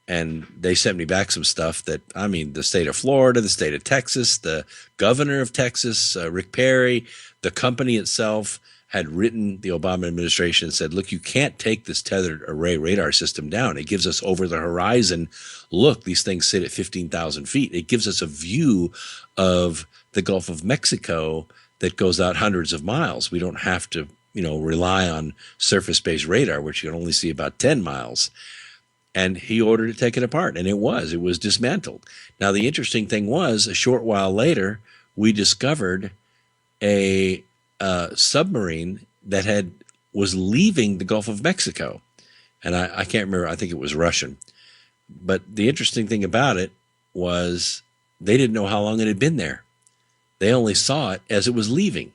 And they sent me back some stuff that, the state of Florida, the state of Texas, the governor of Texas, Rick Perry, the company itself had written the Obama administration and said, look, you can't take this tethered array radar system down. It gives us over the horizon look. These things sit at 15,000 feet. It gives us a view of the Gulf of Mexico that goes out hundreds of miles. We don't have to rely on surface-based radar, which you can only see about 10 miles. and he ordered it taken apart, and it was dismantled. Now, the interesting thing was, a short while later, we discovered a submarine that was leaving the Gulf of Mexico. And I can't remember, I think it was Russian. But the interesting thing about it was they didn't know how long it had been there. They only saw it as it was leaving.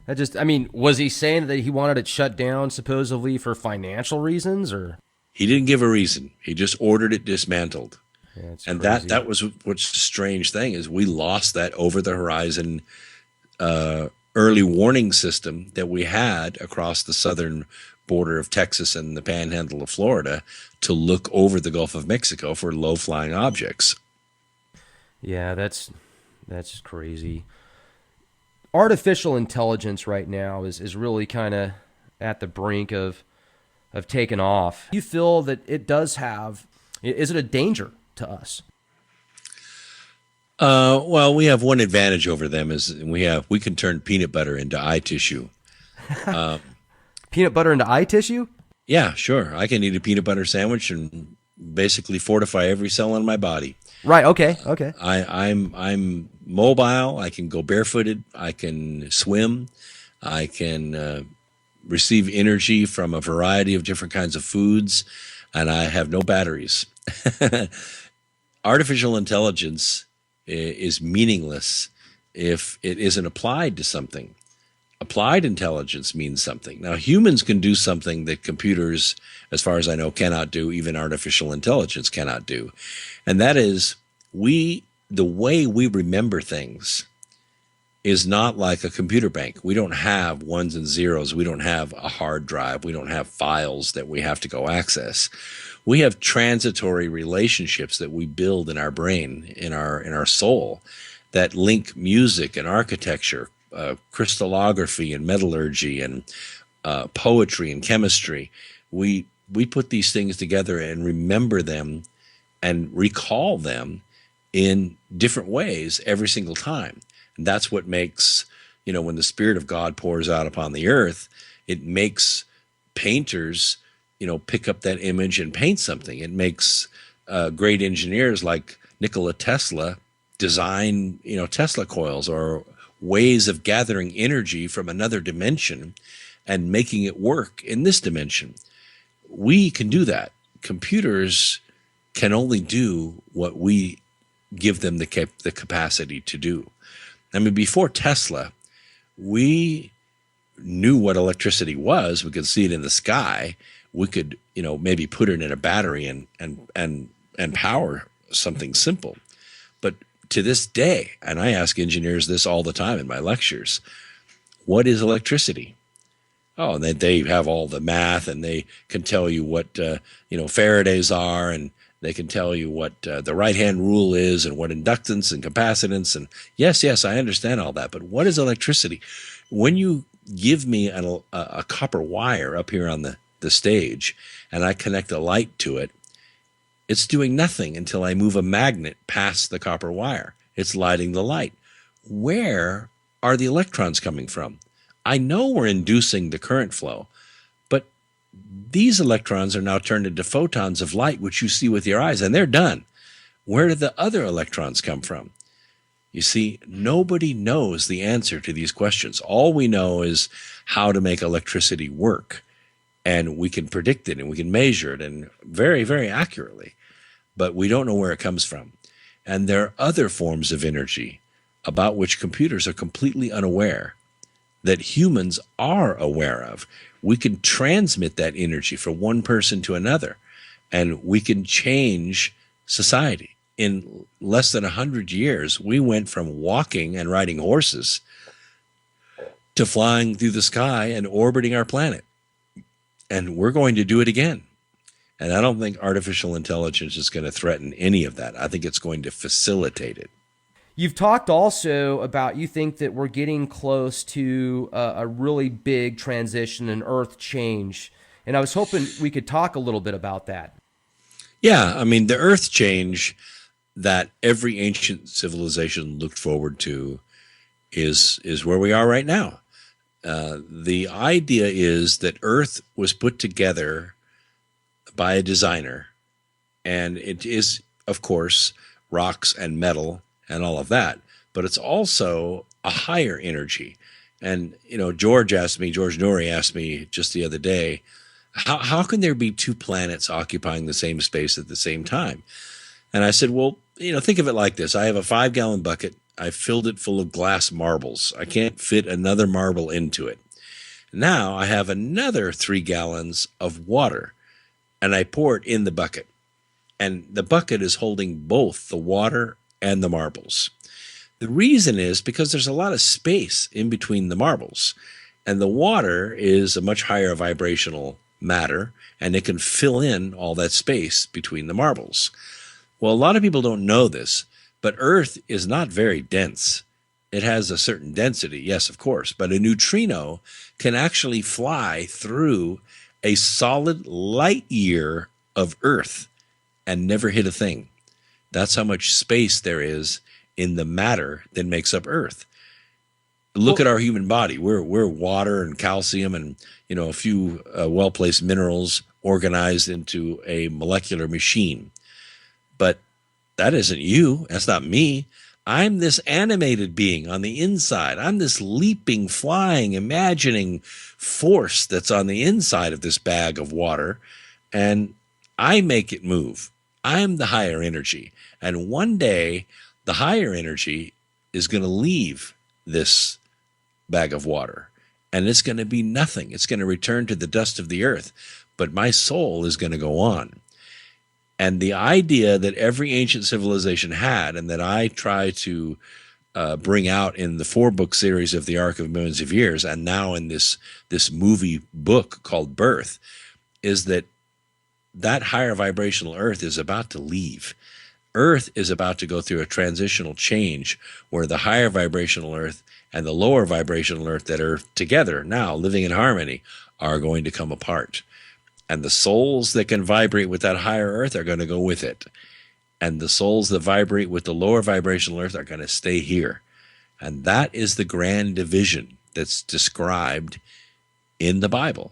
Was he saying that he wanted it shut down supposedly for financial reasons, or? He didn't give a reason. He just ordered it dismantled. Yeah, and crazy. that was what's the strange thing, is we lost that over the horizon early warning system that we had across the southern border of Texas and the panhandle of Florida to look over the Gulf of Mexico for low-flying objects. Yeah, that's just crazy. Artificial intelligence right now is really kind of at the brink of taking off. You feel that it does is it a danger to us? Well, we have one advantage over them, is we can turn peanut butter into eye tissue. Peanut butter into eye tissue? Yeah, sure. I can eat a peanut butter sandwich and basically fortify every cell in my body. Right. Okay. I'm mobile. I can go barefooted. I can swim. I can receive energy from a variety of different kinds of foods, and I have no batteries. Artificial intelligence is meaningless if it isn't applied to something. Applied intelligence means something. Now, humans can do something that computers, as far as I know, cannot do, even artificial intelligence cannot do. And that is, the way we remember things is not like a computer bank. We don't have ones and zeros. We don't have a hard drive. We don't have files that we have to go access. We have transitory relationships that we build in our brain, in our soul, that link music and architecture, crystallography and metallurgy, and poetry and chemistry. We put these things together and remember them and recall them in different ways every single time. And that's what makes, when the Spirit of God pours out upon the earth, it makes painters, pick up that image and paint something. It makes great engineers like Nikola Tesla design, Tesla coils, or ways of gathering energy from another dimension and making it work in this dimension. We can do that. Computers can only do what we give them the capacity to do. I mean, before Tesla, we knew what electricity was. We could see it in the sky. We could, maybe put it in a battery and power something simple. But to this day, and I ask engineers this all the time in my lectures, what is electricity? Oh, and they have all the math, and they can tell you what Faraday's are, and they can tell you what the right-hand rule is, and what inductance and capacitance. And yes, I understand all that. But what is electricity? When you give me a copper wire up here on the stage, and I connect a light to it, it's doing nothing until I move a magnet past the copper wire. It's lighting the light. Where are the electrons coming from? I know we're inducing the current flow, but these electrons are now turned into photons of light, which you see with your eyes, and they're done. Where did the other electrons come from? You see, nobody knows the answer to these questions. All we know is how to make electricity work, and we can predict it, and we can measure it, and very, very accurately, but we don't know where it comes from. And there are other forms of energy about which computers are completely unaware, that humans are aware of. We can transmit that energy from one person to another, and we can change society. In less than 100 years, we went from walking and riding horses to flying through the sky and orbiting our planet. And we're going to do it again. And I don't think artificial intelligence is going to threaten any of that. I think it's going to facilitate it. You've talked also about, you think that we're getting close to a really big transition, an earth change. And I was hoping we could talk a little bit about that. Yeah, I mean, the earth change that every ancient civilization looked forward to is where we are right now. The idea is that Earth was put together by a designer. And it is, of course, rocks and metal and all of that, but it's also a higher energy. And, George Noory asked me just the other day, how can there be two planets occupying the same space at the same time? And I said, well, think of it like this. I have a 5-gallon bucket. I filled it full of glass marbles. I can't fit another marble into it. Now I have another 3 gallons of water, and I pour it in the bucket. And the bucket is holding both the water and the marbles. The reason is because there's a lot of space in between the marbles, and the water is a much higher vibrational matter, and it can fill in all that space between the marbles. Well, a lot of people don't know this, but Earth is not very dense. It has a certain density, yes, of course, but a neutrino can actually fly through a solid light year of Earth and never hit a thing. That's how much space there is in the matter that makes up Earth. Look at our human body. We're water and calcium and a few well-placed minerals organized into a molecular machine. But that isn't you. That's not me. I'm this animated being on the inside. I'm this leaping, flying, imagining force that's on the inside of this bag of water, and I make it move. I'm the higher energy. And one day, the higher energy is going to leave this bag of water, and it's going to be nothing. It's going to return to the dust of the earth, but my soul is going to go on. And the idea that every ancient civilization had, and that I try to bring out in the 4-book series of the Arc of Millions of Years, and now in this movie book called Birth, is that higher vibrational Earth is about to leave. Earth is about to go through a transitional change where the higher vibrational Earth and the lower vibrational Earth that are together now, living in harmony, are going to come apart. And the souls that can vibrate with that higher Earth are going to go with it. And the souls that vibrate with the lower vibrational Earth are going to stay here. And that is the grand division that's described in the Bible.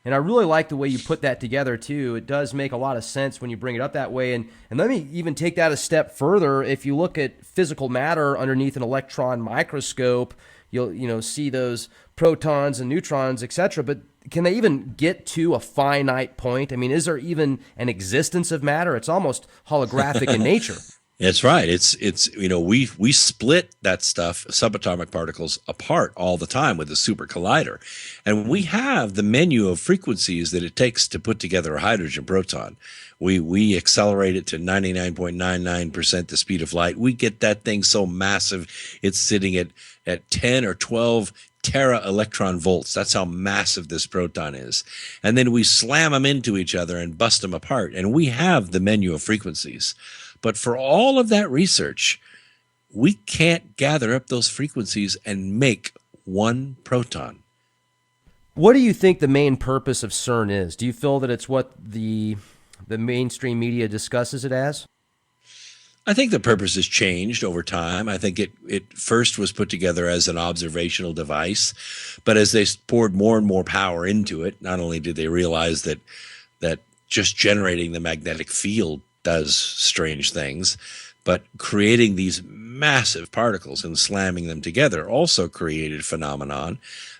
And I really like the way you put that together, too. It does make a lot of sense when you bring it up that way. And let me even take that a step further. If you look at physical matter underneath an electron microscope, you'll see those protons and neutrons, etc. But can they even get to a finite point? I mean, is there even an existence of matter? It's almost holographic in nature. That's right. It's we split that stuff, subatomic particles, apart all the time with the super collider. And we have the menu of frequencies that it takes to put together a hydrogen proton. We accelerate it to 99.99% the speed of light. We get that thing so massive, it's sitting at 10 or 12 tera electron volts. That's how massive this proton is. And then we slam them into each other and bust them apart. And we have the menu of frequencies. But for all of that research, we can't gather up those frequencies and make one proton. What do you think the main purpose of CERN is? Do you feel that it's what the mainstream media discusses it as? I think the purpose has changed over time. I think it first was put together as an observational device, but as they poured more and more power into it, not only did they realize that just generating the magnetic field does strange things, but creating these massive particles and slamming them together also created a phenomenon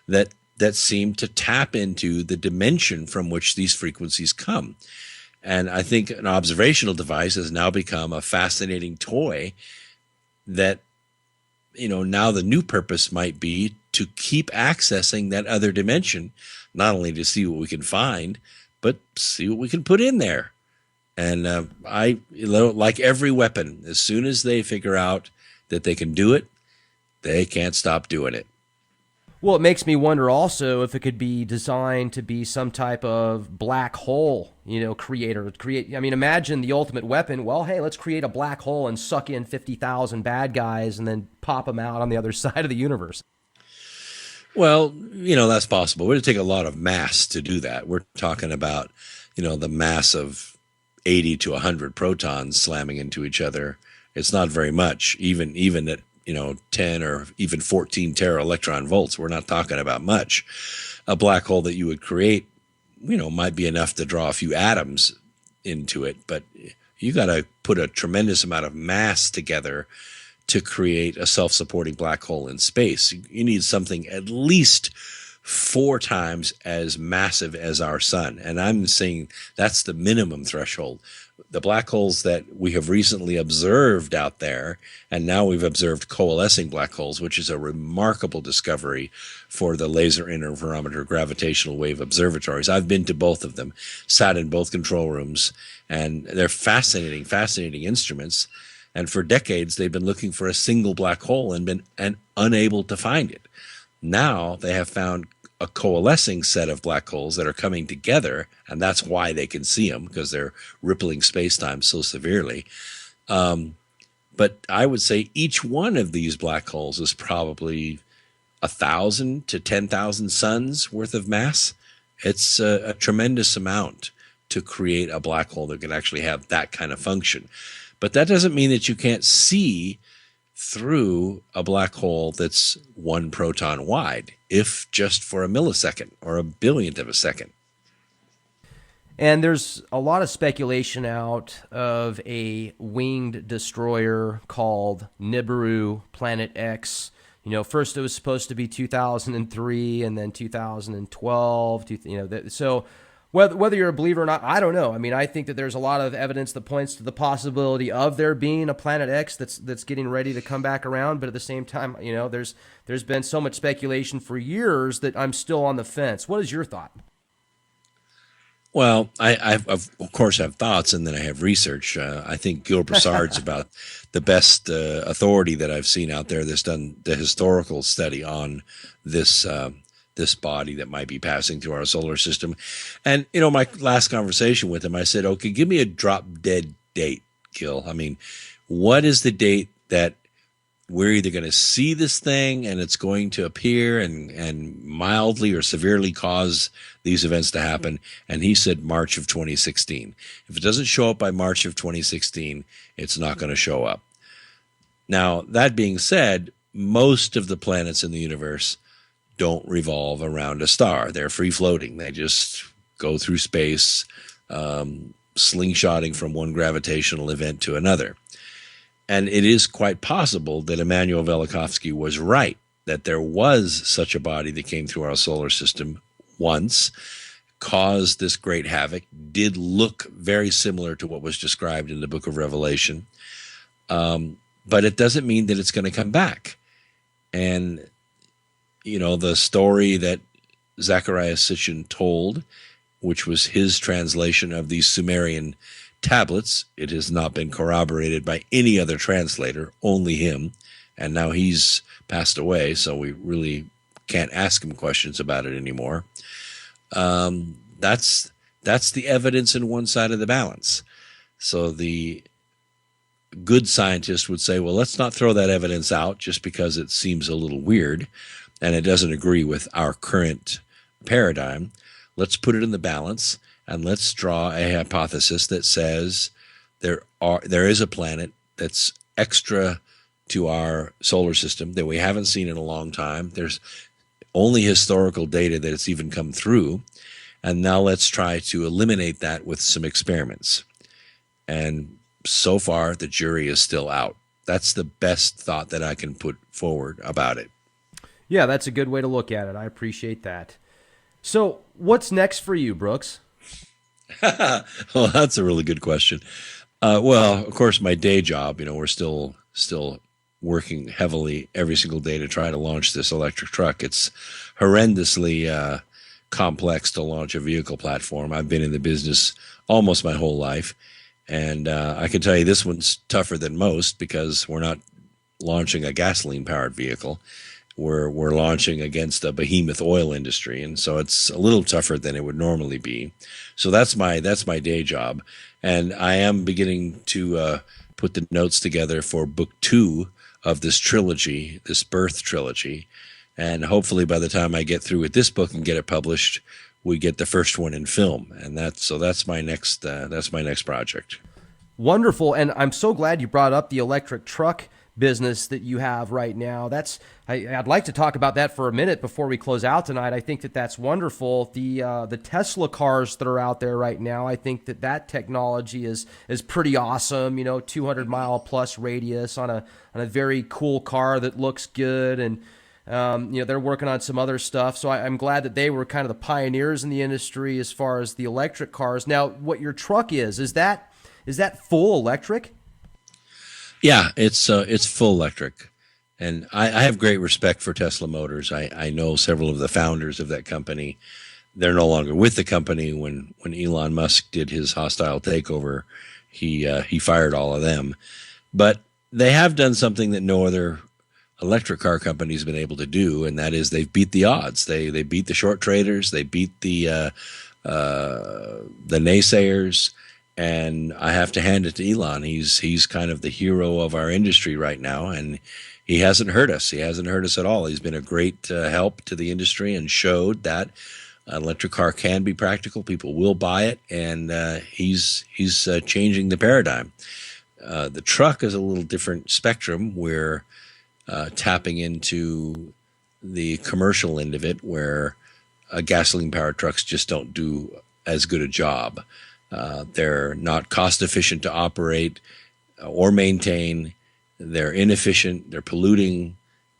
that seemed to tap into the dimension from which these frequencies come. And I think an observational device has now become a fascinating toy that, now the new purpose might be to keep accessing that other dimension, not only to see what we can find, but see what we can put in there. And like every weapon, as soon as they figure out that they can do it, they can't stop doing it. Well, it makes me wonder also if it could be designed to be some type of black hole, creator. Imagine the ultimate weapon. Well, hey, let's create a black hole and suck in 50,000 bad guys and then pop them out on the other side of the universe. Well, that's possible. It would take a lot of mass to do that. We're talking about, the mass of 80 to 100 protons slamming into each other. It's not very much, even at 10 or even 14 tera electron volts. We're not talking about much. A black hole that you would create might be enough to draw a few atoms into it, but you got to put a tremendous amount of mass together to create a self-supporting black hole in space. You need something at least 4 times as massive as our sun. And I'm saying that's the minimum threshold. The black holes that we have recently observed out there, and now we've observed coalescing black holes, which is a remarkable discovery for the laser interferometer gravitational wave observatories. I've been to both of them, sat in both control rooms, and they're fascinating, fascinating instruments. And for decades, they've been looking for a single black hole and been unable to find it. Now they have found a coalescing set of black holes that are coming together, and that's why they can see them, because they're rippling space-time so severely. But I would say each one of these black holes is probably 1,000 to 10,000 suns worth of mass. It's a tremendous amount to create a black hole that can actually have that kind of function. But that doesn't mean that you can't see through a black hole that's 1 proton wide, if just for a millisecond or a billionth of a second. And there's a lot of speculation out of a winged destroyer called Nibiru Planet X. First it was supposed to be 2003 and then 2012. So whether you're a believer or not, I don't know. I mean, I think that there's a lot of evidence that points to the possibility of there being a Planet X that's getting ready to come back around. But at the same time, there's been so much speculation for years that I'm still on the fence. What is your thought? Well, I of course have thoughts, and then I have research. I think Gil Broussard's about the best authority that I've seen out there that's done the historical study on this body that might be passing through our solar system. And, my last conversation with him, I said, okay, give me a drop dead date, Gil. I mean, what is the date that we're either going to see this thing and it's going to appear and mildly or severely cause these events to happen? And he said March of 2016. If it doesn't show up by March of 2016, it's not going to show up. Now, that being said, most of the planets in the universe don't revolve around a star. They're free floating. They just go through space, slingshotting from one gravitational event to another. And it is quite possible that Immanuel Velikovsky was right, that there was such a body that came through our solar system once, caused this great havoc, did look very similar to what was described in the book of Revelation. But it doesn't mean that it's going to come back. And the story that Zecharia Sitchin told, which was his translation of these Sumerian tablets, it has not been corroborated by any other translator, only him. And now he's passed away, so we really can't ask him questions about it anymore. That's the evidence in one side of the balance. So the good scientist would say, well, let's not throw that evidence out just because it seems a little weird and it doesn't agree with our current paradigm. Let's put it in the balance and let's draw a hypothesis that says there is a planet that's extra to our solar system that we haven't seen in a long time. There's only historical data that it's even come through. And now let's try to eliminate that with some experiments. And so far, the jury is still out. That's the best thought that I can put forward about it. Yeah, that's a good way to look at it. I appreciate that. So what's next for you, Brooks? Well, that's a really good question. Well, of course, my day job, we're still working heavily every single day to try to launch this electric truck. It's horrendously complex to launch a vehicle platform. I've been in the business almost my whole life. And I can tell you this one's tougher than most because we're not launching a gasoline-powered vehicle. We're launching against a behemoth oil industry, and so it's a little tougher than it would normally be. So that's my day job, and I am beginning to put the notes together for book 2 of this trilogy, this Birth trilogy, and hopefully by the time I get through with this book and get it published, we get the first one in film, and that's my next project. Wonderful, and I'm so glad you brought up the electric truck business that you have right now. I'd like to talk about that for a minute before we close out tonight. I think that that's wonderful. The Tesla cars that are out there right now, I think that technology is pretty awesome. 200-mile plus radius on a very cool car that looks good, and they're working on some other stuff. So I'm glad that they were kind of the pioneers in the industry as far as the electric cars. Now, what your truck is that full electric? Yeah, it's full electric, and I have great respect for Tesla Motors. I know several of the founders of that company. They're no longer with the company. When Elon Musk did his hostile takeover, he fired all of them. But they have done something that no other electric car company has been able to do, and that is they've beat the odds. They beat the short traders. They beat the naysayers. And I have to hand it to Elon. He's kind of the hero of our industry right now, and he hasn't hurt us. He hasn't hurt us at all. He's been a great help to the industry and showed that an electric car can be practical. People will buy it, and he's changing the paradigm. The truck is a little different spectrum. We're tapping into the commercial end of it, where gasoline-powered trucks just don't do as good a job. They're not cost efficient to operate or maintain. They're inefficient. They're polluting.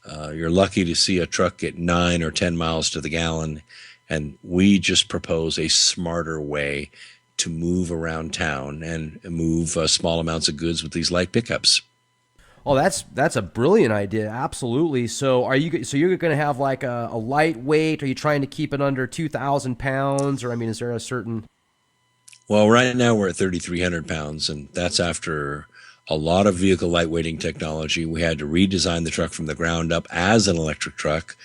You're lucky to see a truck get 9 or 10 miles to the gallon. And we just propose a smarter way to move around town and move small amounts of goods with these light pickups. Oh, that's a brilliant idea. Absolutely. So you're going to have like a lightweight? Are you trying to keep it under 2,000 pounds? Or, I mean, is there a certain... Well, right now we're at 3,300 pounds, and that's after a lot of vehicle lightweighting technology. We had to redesign the truck from the ground up as an electric truck.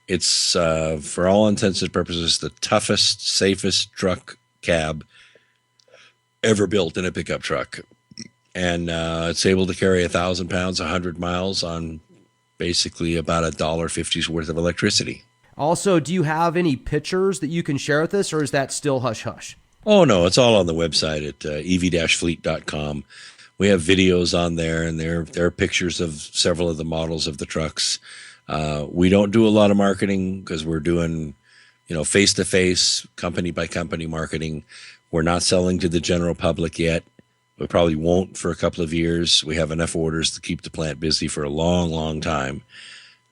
It's, for all intents and purposes, the toughest, safest truck cab ever built in a pickup truck. And it's able to carry 1,000 pounds, 100 miles on basically about $1.50's worth of electricity. Also, do you have any pictures that you can share with us, or is that still hush-hush? Oh, no, it's all on the website at ev-fleet.com. We have videos on there, and there are pictures of several of the models of the trucks. We don't do a lot of marketing because we're doing, face-to-face, company-by-company marketing. We're not selling to the general public yet. We probably won't for a couple of years. We have enough orders to keep the plant busy for a long, long time.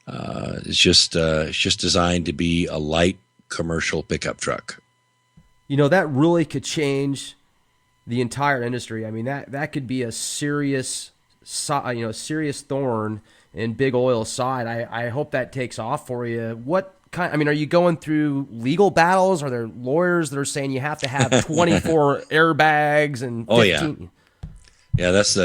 It's just designed to be a light commercial pickup truck. That really could change the entire industry. I mean, that could be a serious thorn in big oil's side. I hope that takes off for you. Are you going through legal battles? Are there lawyers that are saying you have to have 24 airbags and 15? Oh, yeah. Yeah, that's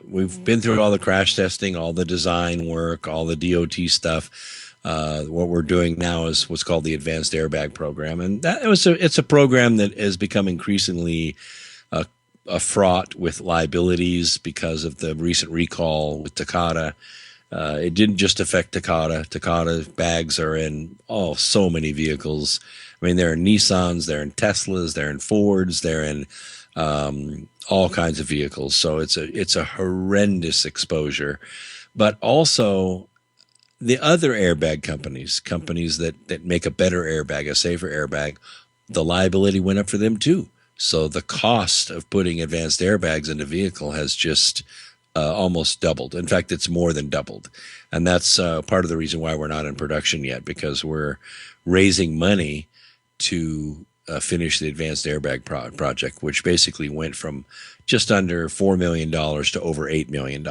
we've been through all the crash testing, all the design work, all the DOT stuff. What we're doing now is what's called the Advanced Airbag Program, and it's a program that has become increasingly fraught with liabilities because of the recent recall with Takata. It didn't just affect Takata. Takata bags are in so many vehicles. I mean, they're in Nissans, they're in Teslas, they're in Fords, they're in all kinds of vehicles. So it's a horrendous exposure, but also the other airbag companies that make a better airbag, a safer airbag, the liability went up for them too. So the cost of putting advanced airbags in a vehicle has just almost doubled. In fact, it's more than doubled. And that's part of the reason why we're not in production yet, because we're raising money to finish the advanced airbag project, which basically went from just under $4 million to over $8 million.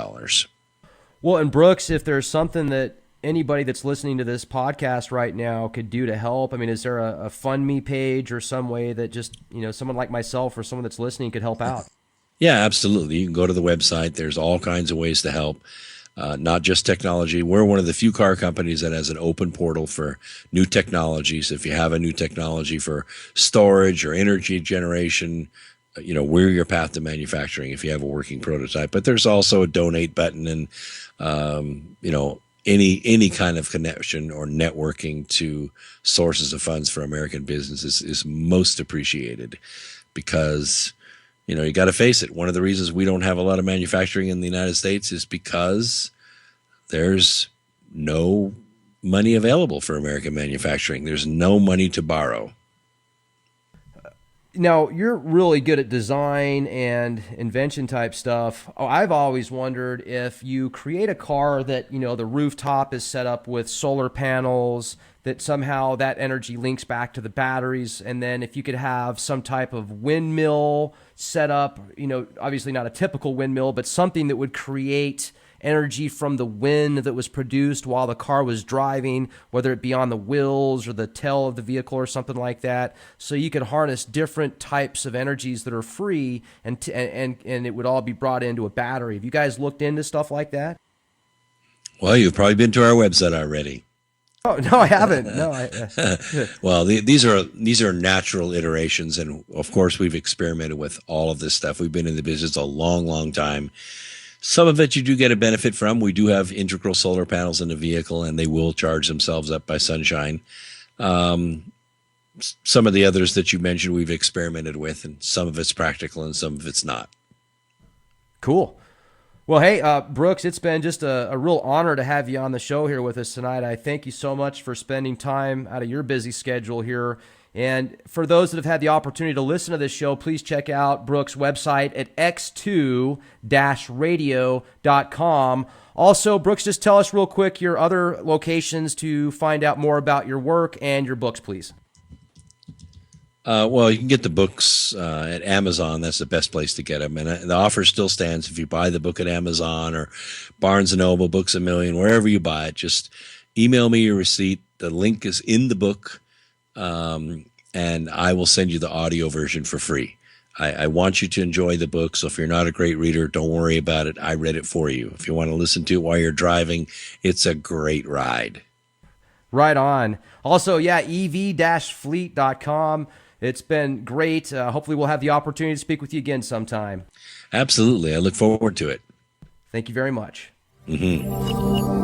Well, and Brooks, if there's something that anybody that's listening to this podcast right now could do to help, I mean, is there a FundMe page or some way that just, someone like myself or someone that's listening could help out? Yeah, absolutely. You can go to the website. There's all kinds of ways to help, not just technology. We're one of the few car companies that has an open portal for new technologies. If you have a new technology for storage or energy generation, we're your path to manufacturing if you have a working prototype. But there's also a donate button and, any kind of connection or networking to sources of funds for American businesses is most appreciated because, you got to face it. One of the reasons we don't have a lot of manufacturing in the United States is because there's no money available for American manufacturing. There's no money to borrow. Now, you're really good at design and invention type stuff. Oh, I've always wondered if you create a car that, the rooftop is set up with solar panels, that somehow that energy links back to the batteries. And then if you could have some type of windmill set up, obviously not a typical windmill, but something that would create energy from the wind that was produced while the car was driving, whether it be on the wheels or the tail of the vehicle or something like that. So you could harness different types of energies that are free, and it would all be brought into a battery. Have you guys looked into stuff like that? Well, you've probably been to our website already. Oh, no, I haven't. No, Well, these are natural iterations, and of course, we've experimented with all of this stuff. We've been in the business a long, long time. Some of it you do get a benefit from. We do have integral solar panels in the vehicle, and they will charge themselves up by sunshine. Some of the others that you mentioned, we've experimented with, and some of it's practical and some of it's not. Cool. Well, hey, Brooks, it's been just a real honor to have you on the show here with us tonight. I thank you so much for spending time out of your busy schedule here. And for those that have had the opportunity to listen to this show, please check out Brooks' website at x2-radio.com. Also, Brooks, just tell us real quick your other locations to find out more about your work and your books, please. Well, you can get the books at Amazon. That's the best place to get them. And the offer still stands. If you buy the book at Amazon or Barnes & Noble, Books A Million, wherever you buy it, just email me your receipt. The link is in the book. And I will send you the audio version for free. I want you to enjoy the book. So if you're not a great reader, don't worry about it. I read it for you. If you want to listen to it while you're driving, it's a great ride. Right on. Also, ev-fleet.com. It's been great. Hopefully we'll have the opportunity to speak with you again sometime. Absolutely. I look forward to it. Thank you very much. Mm-hmm.